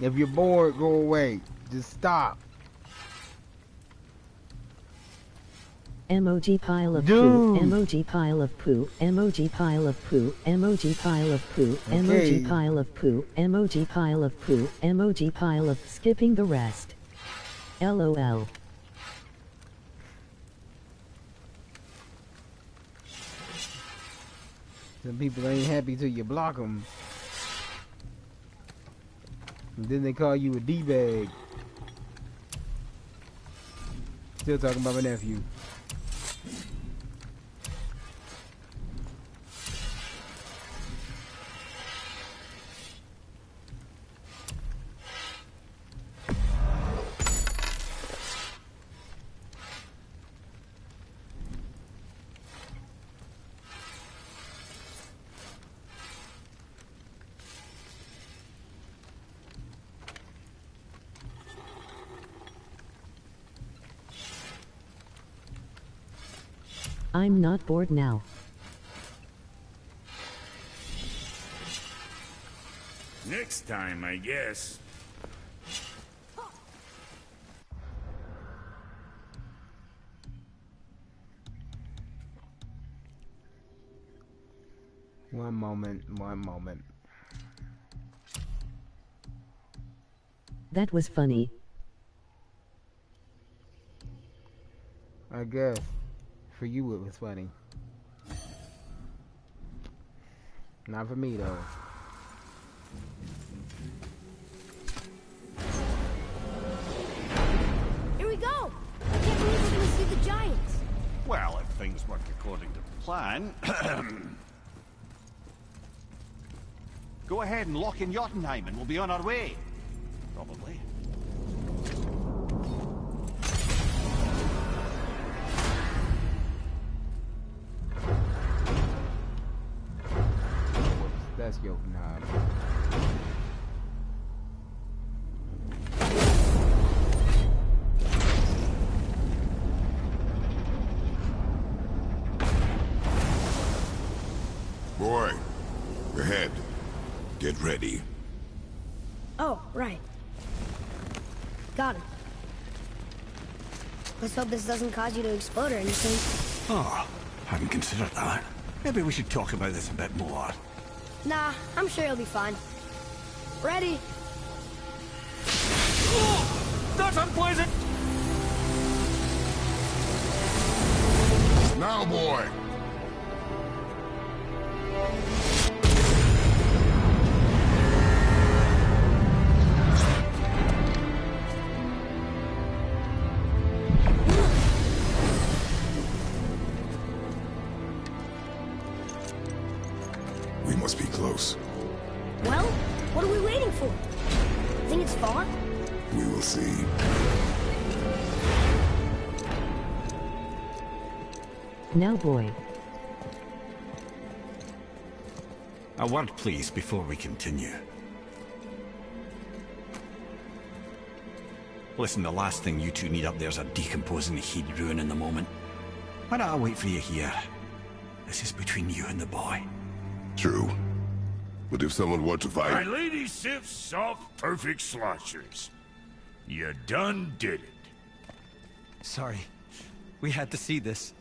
If you're bored, go away. Just stop. Emoji pile of Dude. poo. Emoji pile of poo. Emoji pile of poo. Emoji pile of poo. Emoji pile of poo. Emoji pile of poo. Emoji pile of skipping the rest. LOL. Some people ain't happy till you block them. And then they call you a D-bag. Still talking about my nephew. I'm not bored now. Next time, I guess. One moment. That was funny. I guess. For you it was funny. Not for me though. Here we go! I can't believe we're gonna see the giants. Well, if things work according to plan... Go ahead and lock in Jotunheim and we'll be on our way. Probably. That's Jotunheim. Boy, ahead. Get ready. Oh, right. Got him. Let's hope this doesn't cause you to explode or anything. Oh, hadn't considered that. Maybe we should talk about this a bit more. Nah, I'm sure you'll be fine. Ready? Oh, that's unpleasant! Now, boy! We must be close. Well, what are we waiting for? Think it's far? We will see. Now, boy. A word, please, before we continue. Listen, the last thing you two need up there's a decomposing heat ruin in the moment. Why don't I wait for you here? This is between you and the boy. True. But if someone were to My fight... lady sips soft, perfect sloshers. You done did it. Sorry. We had to see this.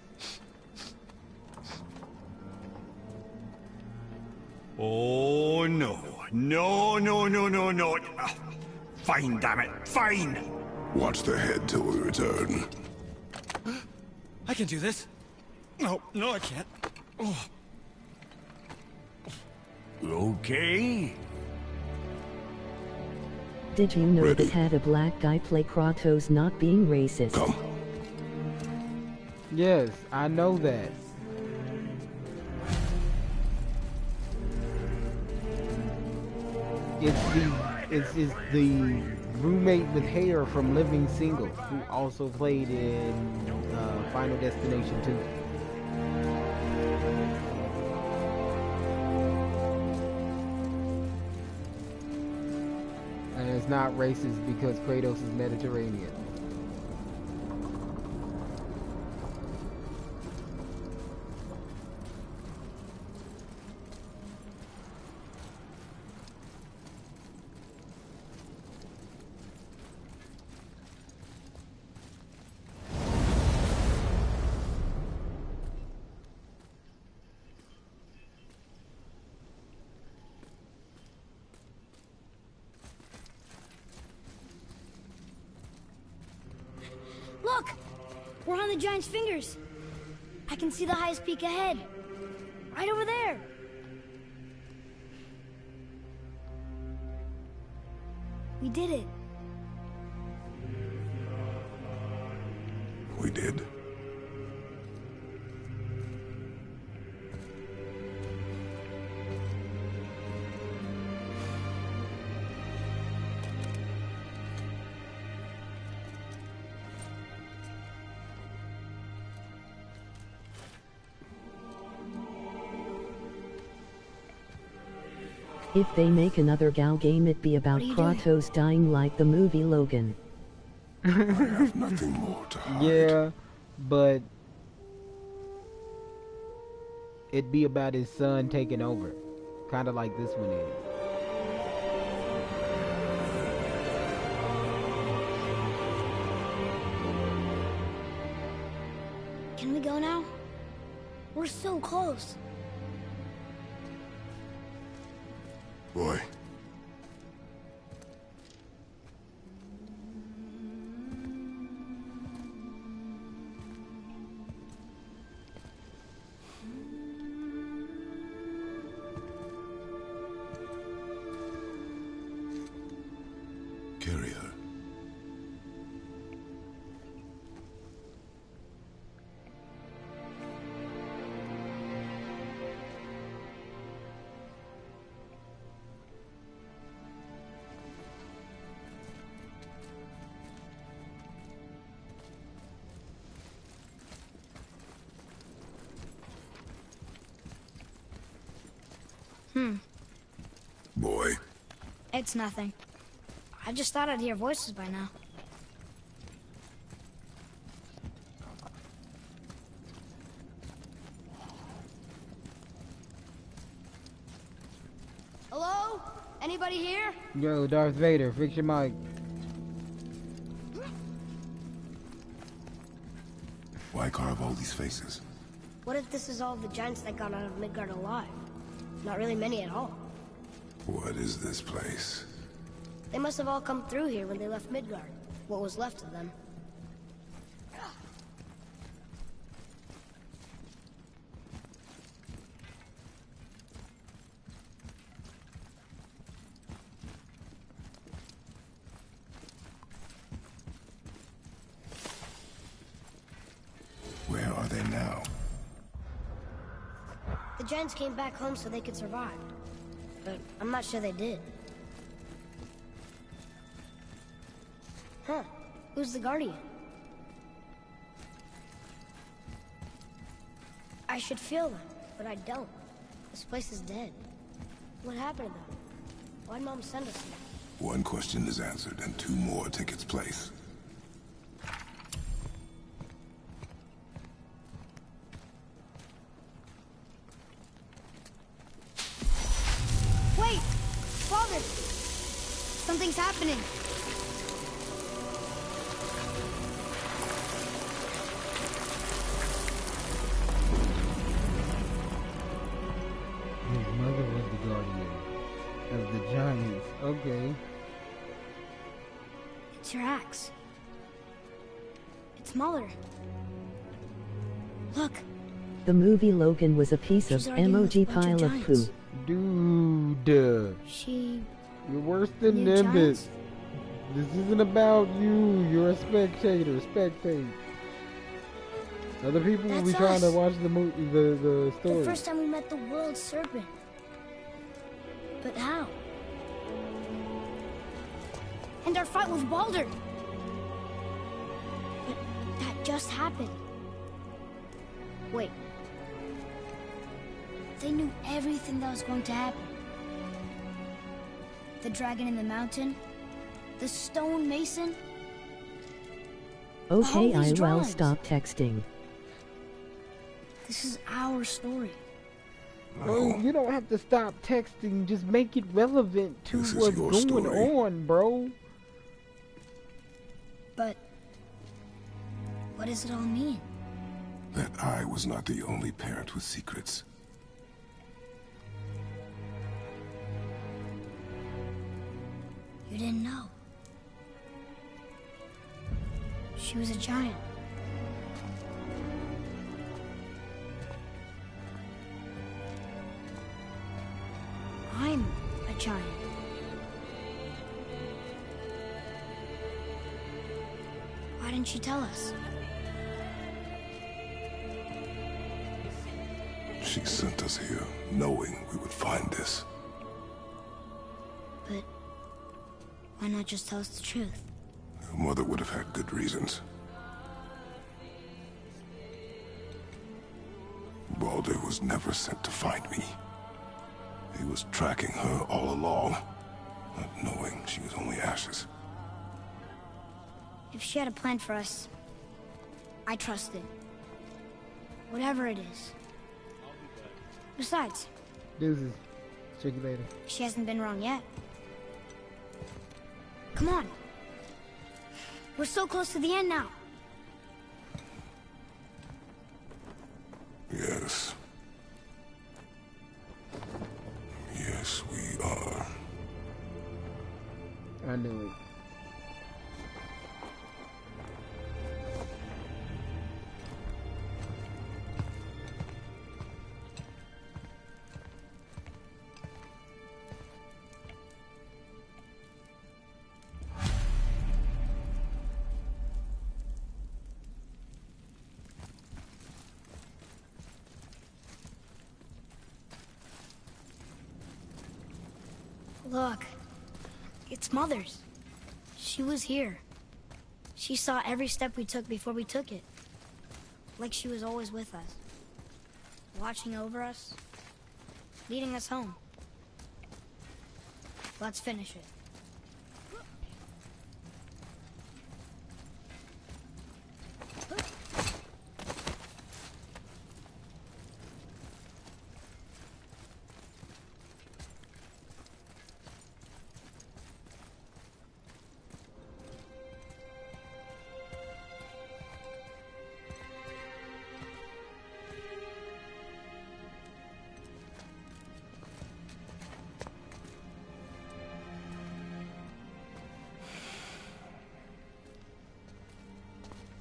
Oh, no. No, no, no, no, no. Fine, damn it. Fine. Watch the head till we return. I can do this. No, no, I can't. Oh. Okay. Did you know Ready. that had a black guy play Kratos not being racist? Come. Yes, I know that. It's the roommate with hair from Living Single, who also played in Final Destination 2. And it's not racist because Kratos is Mediterranean. Look! We're on the giant's fingers. I can see the highest peak ahead. Right over there. We did it. We did. If they make another Gal game, it'd be about Kratos dying like the movie Logan. I have nothing more to hide. Yeah, but it'd be about his son taking over. Kind of like this one is. Can we go now? We're so close. Boy. Carry her. Boy. It's nothing. I just thought I'd hear voices by now. Hello? Anybody here? Yo, Darth Vader, fix your mic. Why carve all these faces? What if this is all the giants that got out of Midgard alive? Not really many at all. What is this place? They must have all come through here when they left Midgard. What was left of them. Where are they now? The giants came back home so they could survive. But I'm not sure they did. Huh. Who's the Guardian? I should feel them, but I don't. This place is dead. What happened to them? Why'd Mom send us here? One question is answered, and two more take its place. Wait! Father! Something's happening! Okay. It's your axe. It's Mother. Look. The movie Logan was a piece She's of arguing with a emoji bunch of pile of poo. giants. Dude. She... You're worse than knew Nimbus. giants? This isn't about you. You're a spectator. Spectate. Other people will be That's trying to us. watch the movie, the story. The first time we met the world serpent. But how? And our fight with Baldur. But that just happened. Wait. They knew everything that was going to happen. The dragon in the mountain. The stone mason. Okay, All these I will drawings. stop texting. This is our story. Bro, you don't have to stop texting. Just make it relevant to This is what's your going story. on, bro. But what does it all mean? That I was not the only parent with secrets. You didn't know. She was a giant. I'm a giant. Why didn't you tell us? She sent us here, knowing we would find this. But why not just tell us the truth? Your mother would have had good reasons. Baldur was never sent to find me. He was tracking her all along, not knowing she was only ashes. If she had a plan for us, I trust it. Whatever it is. Besides, Deuces. Check you later. she hasn't been wrong yet. Come on. We're so close to the end now. Yes. Yes, we are. I knew it. Look, it's Mother's. She was here. She saw every step we took before we took it. Like she was always with us. Watching over us. Leading us home. Let's finish it.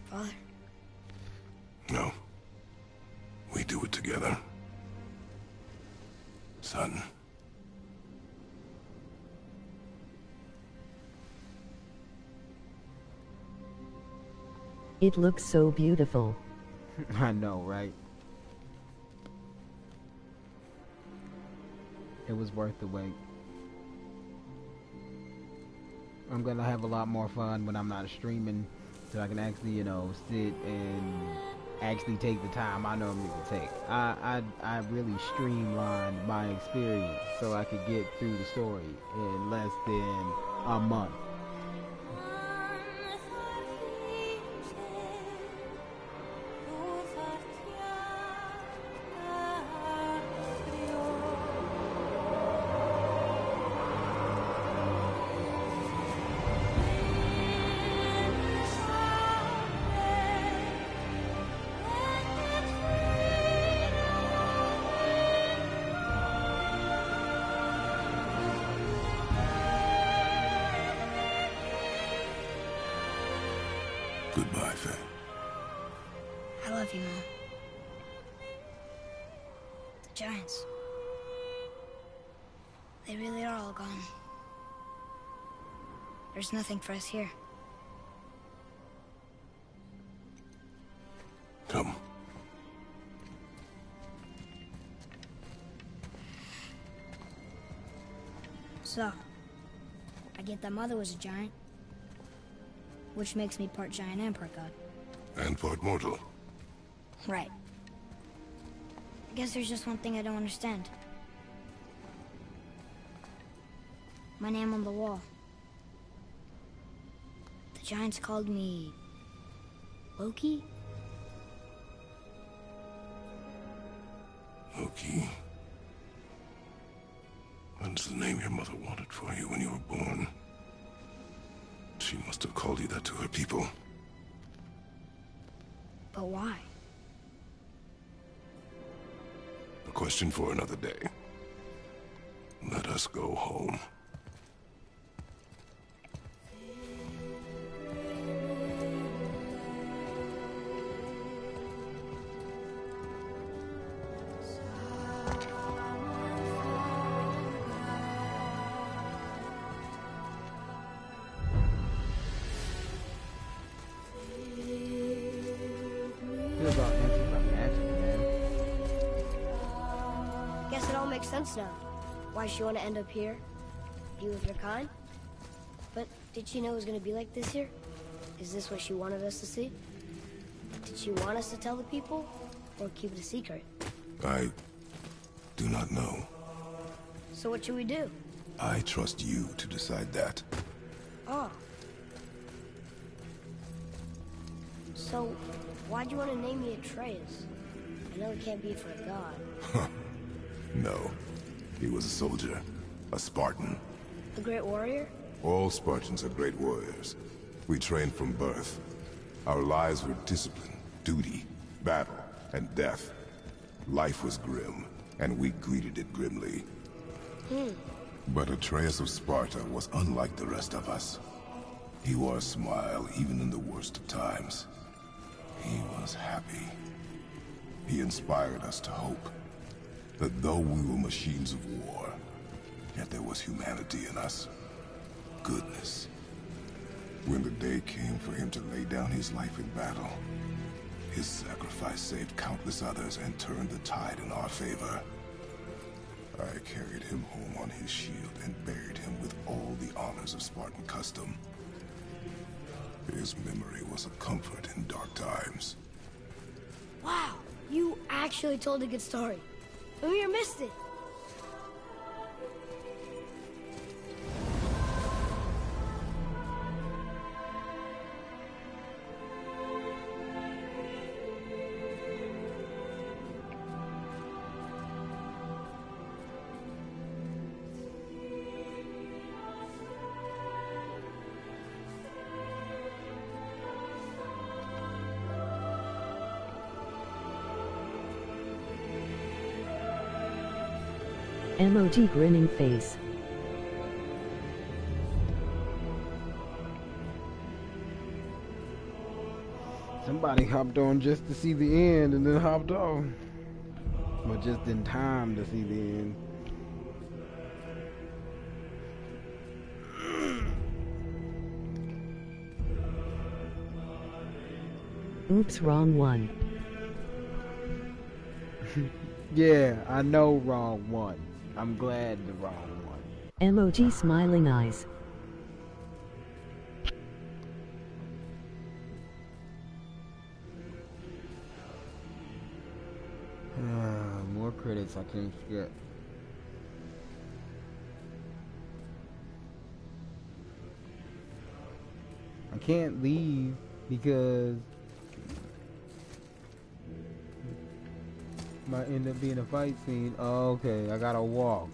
Father. No. We do it together. Son. It looks so beautiful. I know, right? It was worth the wait. I'm gonna have a lot more fun when I'm not streaming, so I can actually, you know, sit and actually take the time I normally would take. I really streamlined my experience so I could get through the story in less than a month. Goodbye, Faye. I love you, Mom. The Giants. They really are all gone. There's nothing for us here. Come. So, I get that Mother was a giant, which makes me part giant and part god. And part mortal. Right. I guess there's just one thing I don't understand. My name on the wall. The Giants called me... Loki? Loki. That's the name your mother wanted for you when you were born. She must have called you that to her people. But why? A question for another day. Let us go home. Guess it all makes sense now. Why she want to end up here? Be with her kind? But did she know it was going to be like this here? Is this what she wanted us to see? Did she want us to tell the people? Or keep it a secret? I do not know. So what should we do? I trust you to decide that. Oh. So, why'd you want to name me Atreus? I know it can't be for a god. No. He was a soldier. A Spartan. A great warrior? All Spartans are great warriors. We trained from birth. Our lives were discipline, duty, battle, and death. Life was grim, and we greeted it grimly. But Atreus of Sparta was unlike the rest of us. He wore a smile even in the worst of times. He was happy. He inspired us to hope that though we were machines of war, yet there was humanity in us. Goodness. When the day came for him to lay down his life in battle, his sacrifice saved countless others and turned the tide in our favor. I carried him home on his shield and buried him with all the honors of Spartan custom. His memory was a comfort in dark times. Wow, you actually told a good story. Amir missed it. Emoji grinning face. Somebody hopped on just to see the end and then hopped off. But just in time to see the end. Oops, wrong one. Yeah, I know wrong one. I'm glad the wrong one. Emoji smiling eyes. More credits I can't forget. I can't leave because might end up being a fight scene. Oh, okay, I gotta walk.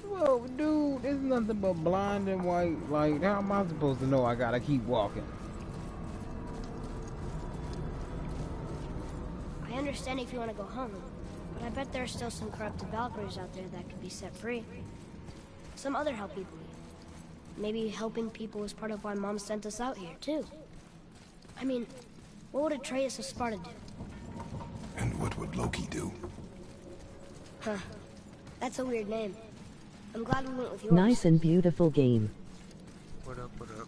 Well, dude, it's nothing but blind and white. Like, how am I supposed to know I gotta keep walking? I understand if you want to go home, but I bet there are still some corrupted Valkyries out there that could be set free. Some other help people need. Maybe helping people was part of why Mom sent us out here, too. I mean, what would Atreus of Sparta do? And what would Loki do? Huh. That's a weird name. I'm glad we went with yours. Nice and beautiful game. What up, what up?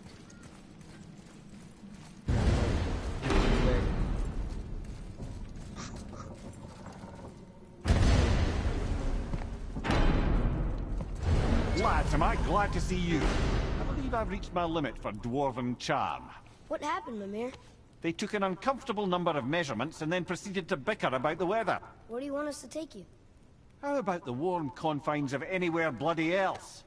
Lads, am I glad to see you? I believe I've reached my limit for dwarven charm. What happened, Mimir? They took an uncomfortable number of measurements and then proceeded to bicker about the weather. Where do you want us to take you? How about the warm confines of anywhere bloody else?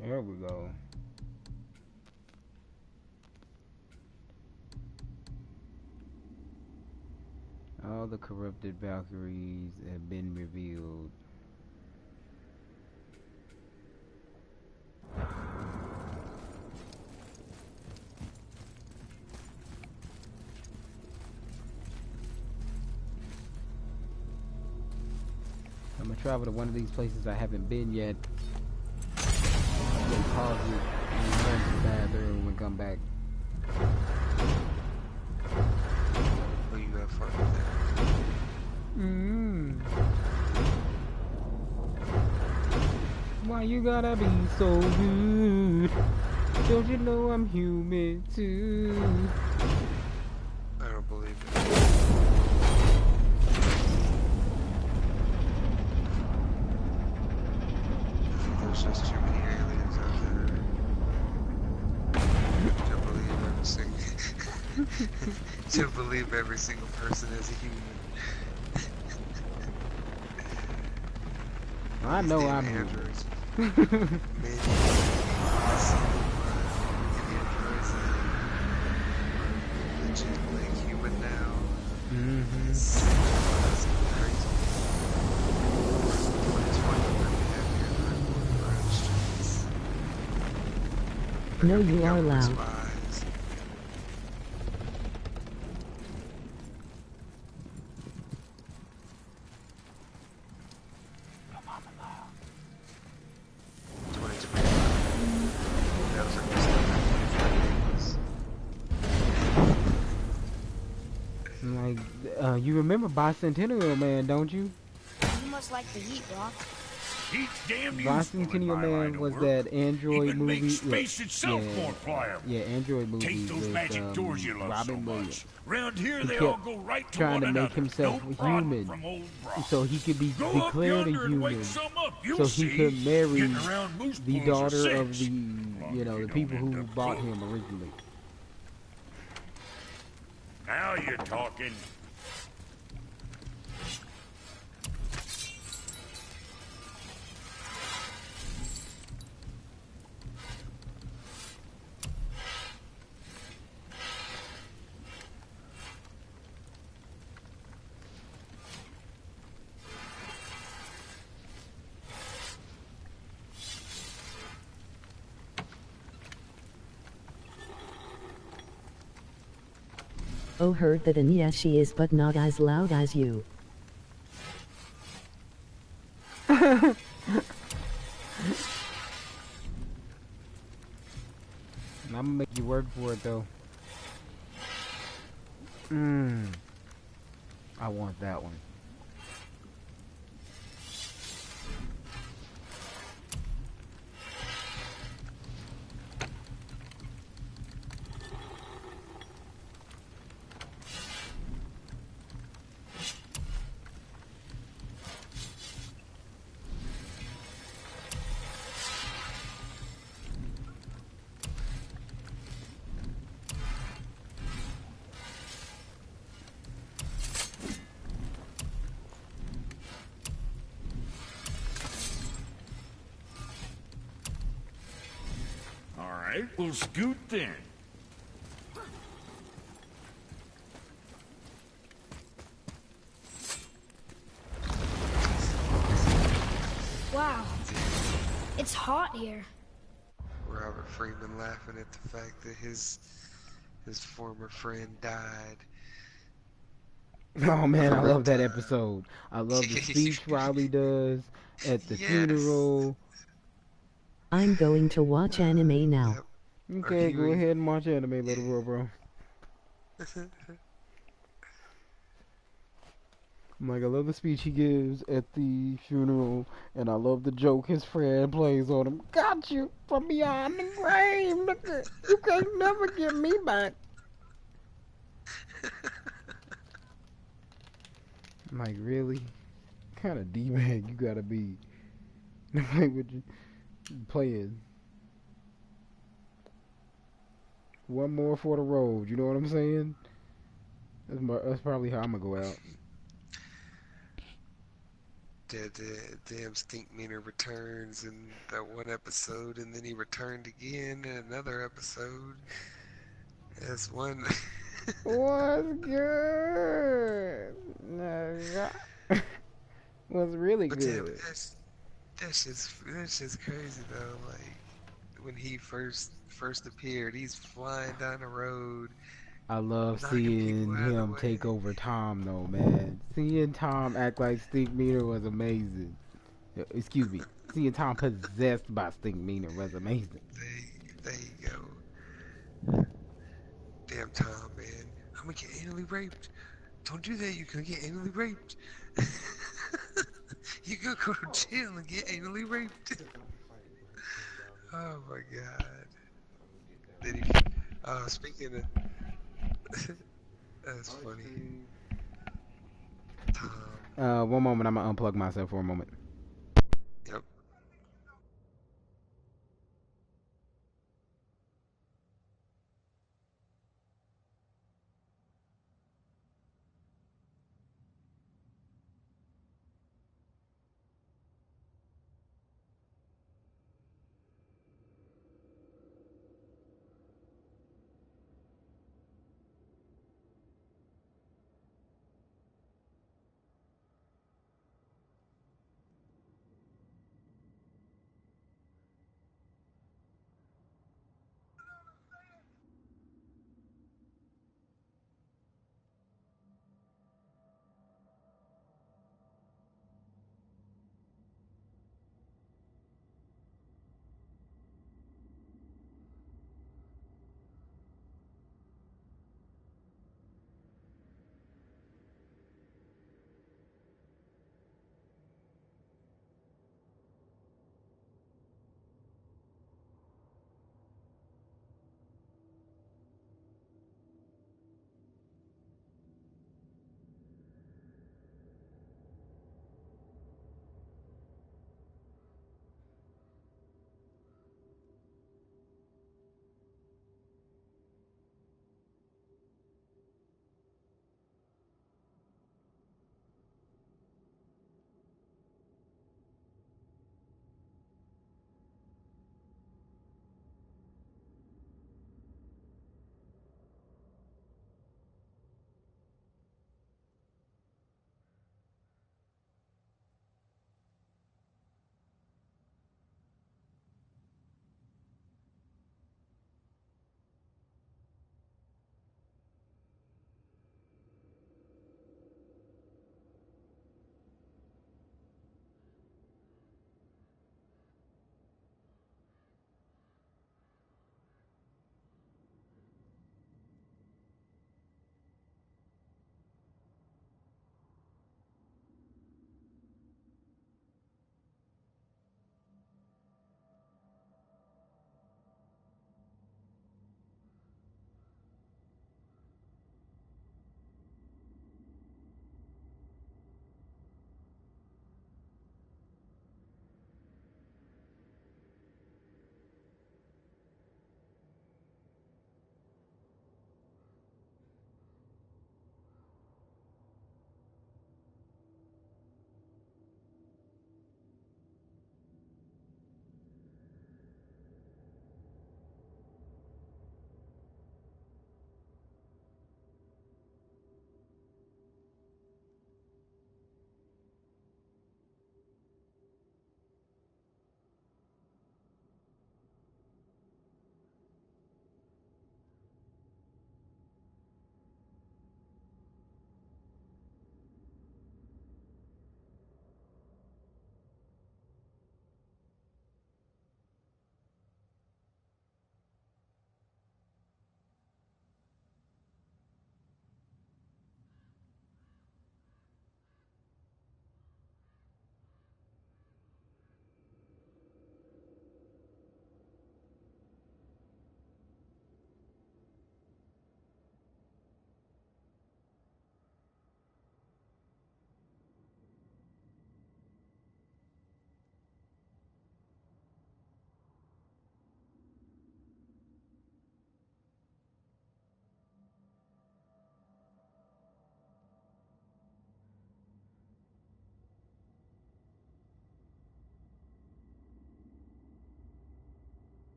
There we go. All the corrupted Valkyries have been revealed. I'm gonna travel to one of these places I haven't been yet. Then pause it and run to the bathroom and come back. Well, you got fun with that. Why you gotta be so rude? Don't you know I'm human too? I don't believe it. There's just too many aliens out there. To believe every single to believe every single person is a human. I know These I'm damn human. androids. Maybe androids are legit like human now. It's crazy. 2020 really heavy and I'm No, you are loud. Like, you remember Bicentennial Man, don't you? You must like the heat, Brock. Heat's damn useful Bicentennial in my line Man of was work. that Android Even movie. makes space itself more pliable. Yeah, Android movie Take those with magic doors you love Robin so Williams. much. Round here, He they kept all go right to trying one to make another. himself No prod human, from old Brock. so he could be Go up declared a yonder and wake human, some up. You'll so he see. could marry Getting around moose the pools are daughter of six. the, the people who bought him originally. Now you're talking. Oh, heard that, and yes, she is, but not as loud as you. I'm gonna make you work for it though. I want that one. All right, we'll scoot then. Wow. It's hot here. Robert Freeman laughing at the fact that his former friend died. Oh man, I love that episode. I love the speech Riley does at the funeral. I'm going to watch anime now. Yep. Okay, go ahead and watch anime, little bro. I'm like, I love the speech he gives at the funeral, and I love the joke his friend plays on him. Got you from beyond the grave, nigga. You can't never get me back. I'm like, really? What kind of D-bag you gotta be to play with you playing? One more for the road, you know what I'm saying? That's probably how I'm gonna go out. The damn stink meter returns in that one episode, and then he returned again in another episode. That's one. What's good? Was really but good. Damn, that's just crazy though. Like when he first appeared, he's flying down the road. I love seeing him take over Tom though, man. Seeing Tom act like Stink Meter was amazing. Excuse me. Seeing Tom possessed by Stink Meter was amazing. There you go. Damn Tom, man. I'm gonna get anally raped. Don't do that, you're gonna get anally raped. You're gonna go to jail and get anally raped. Oh my god. Then he, speaking of... That's funny. One moment, I'm gonna unplug myself for a moment.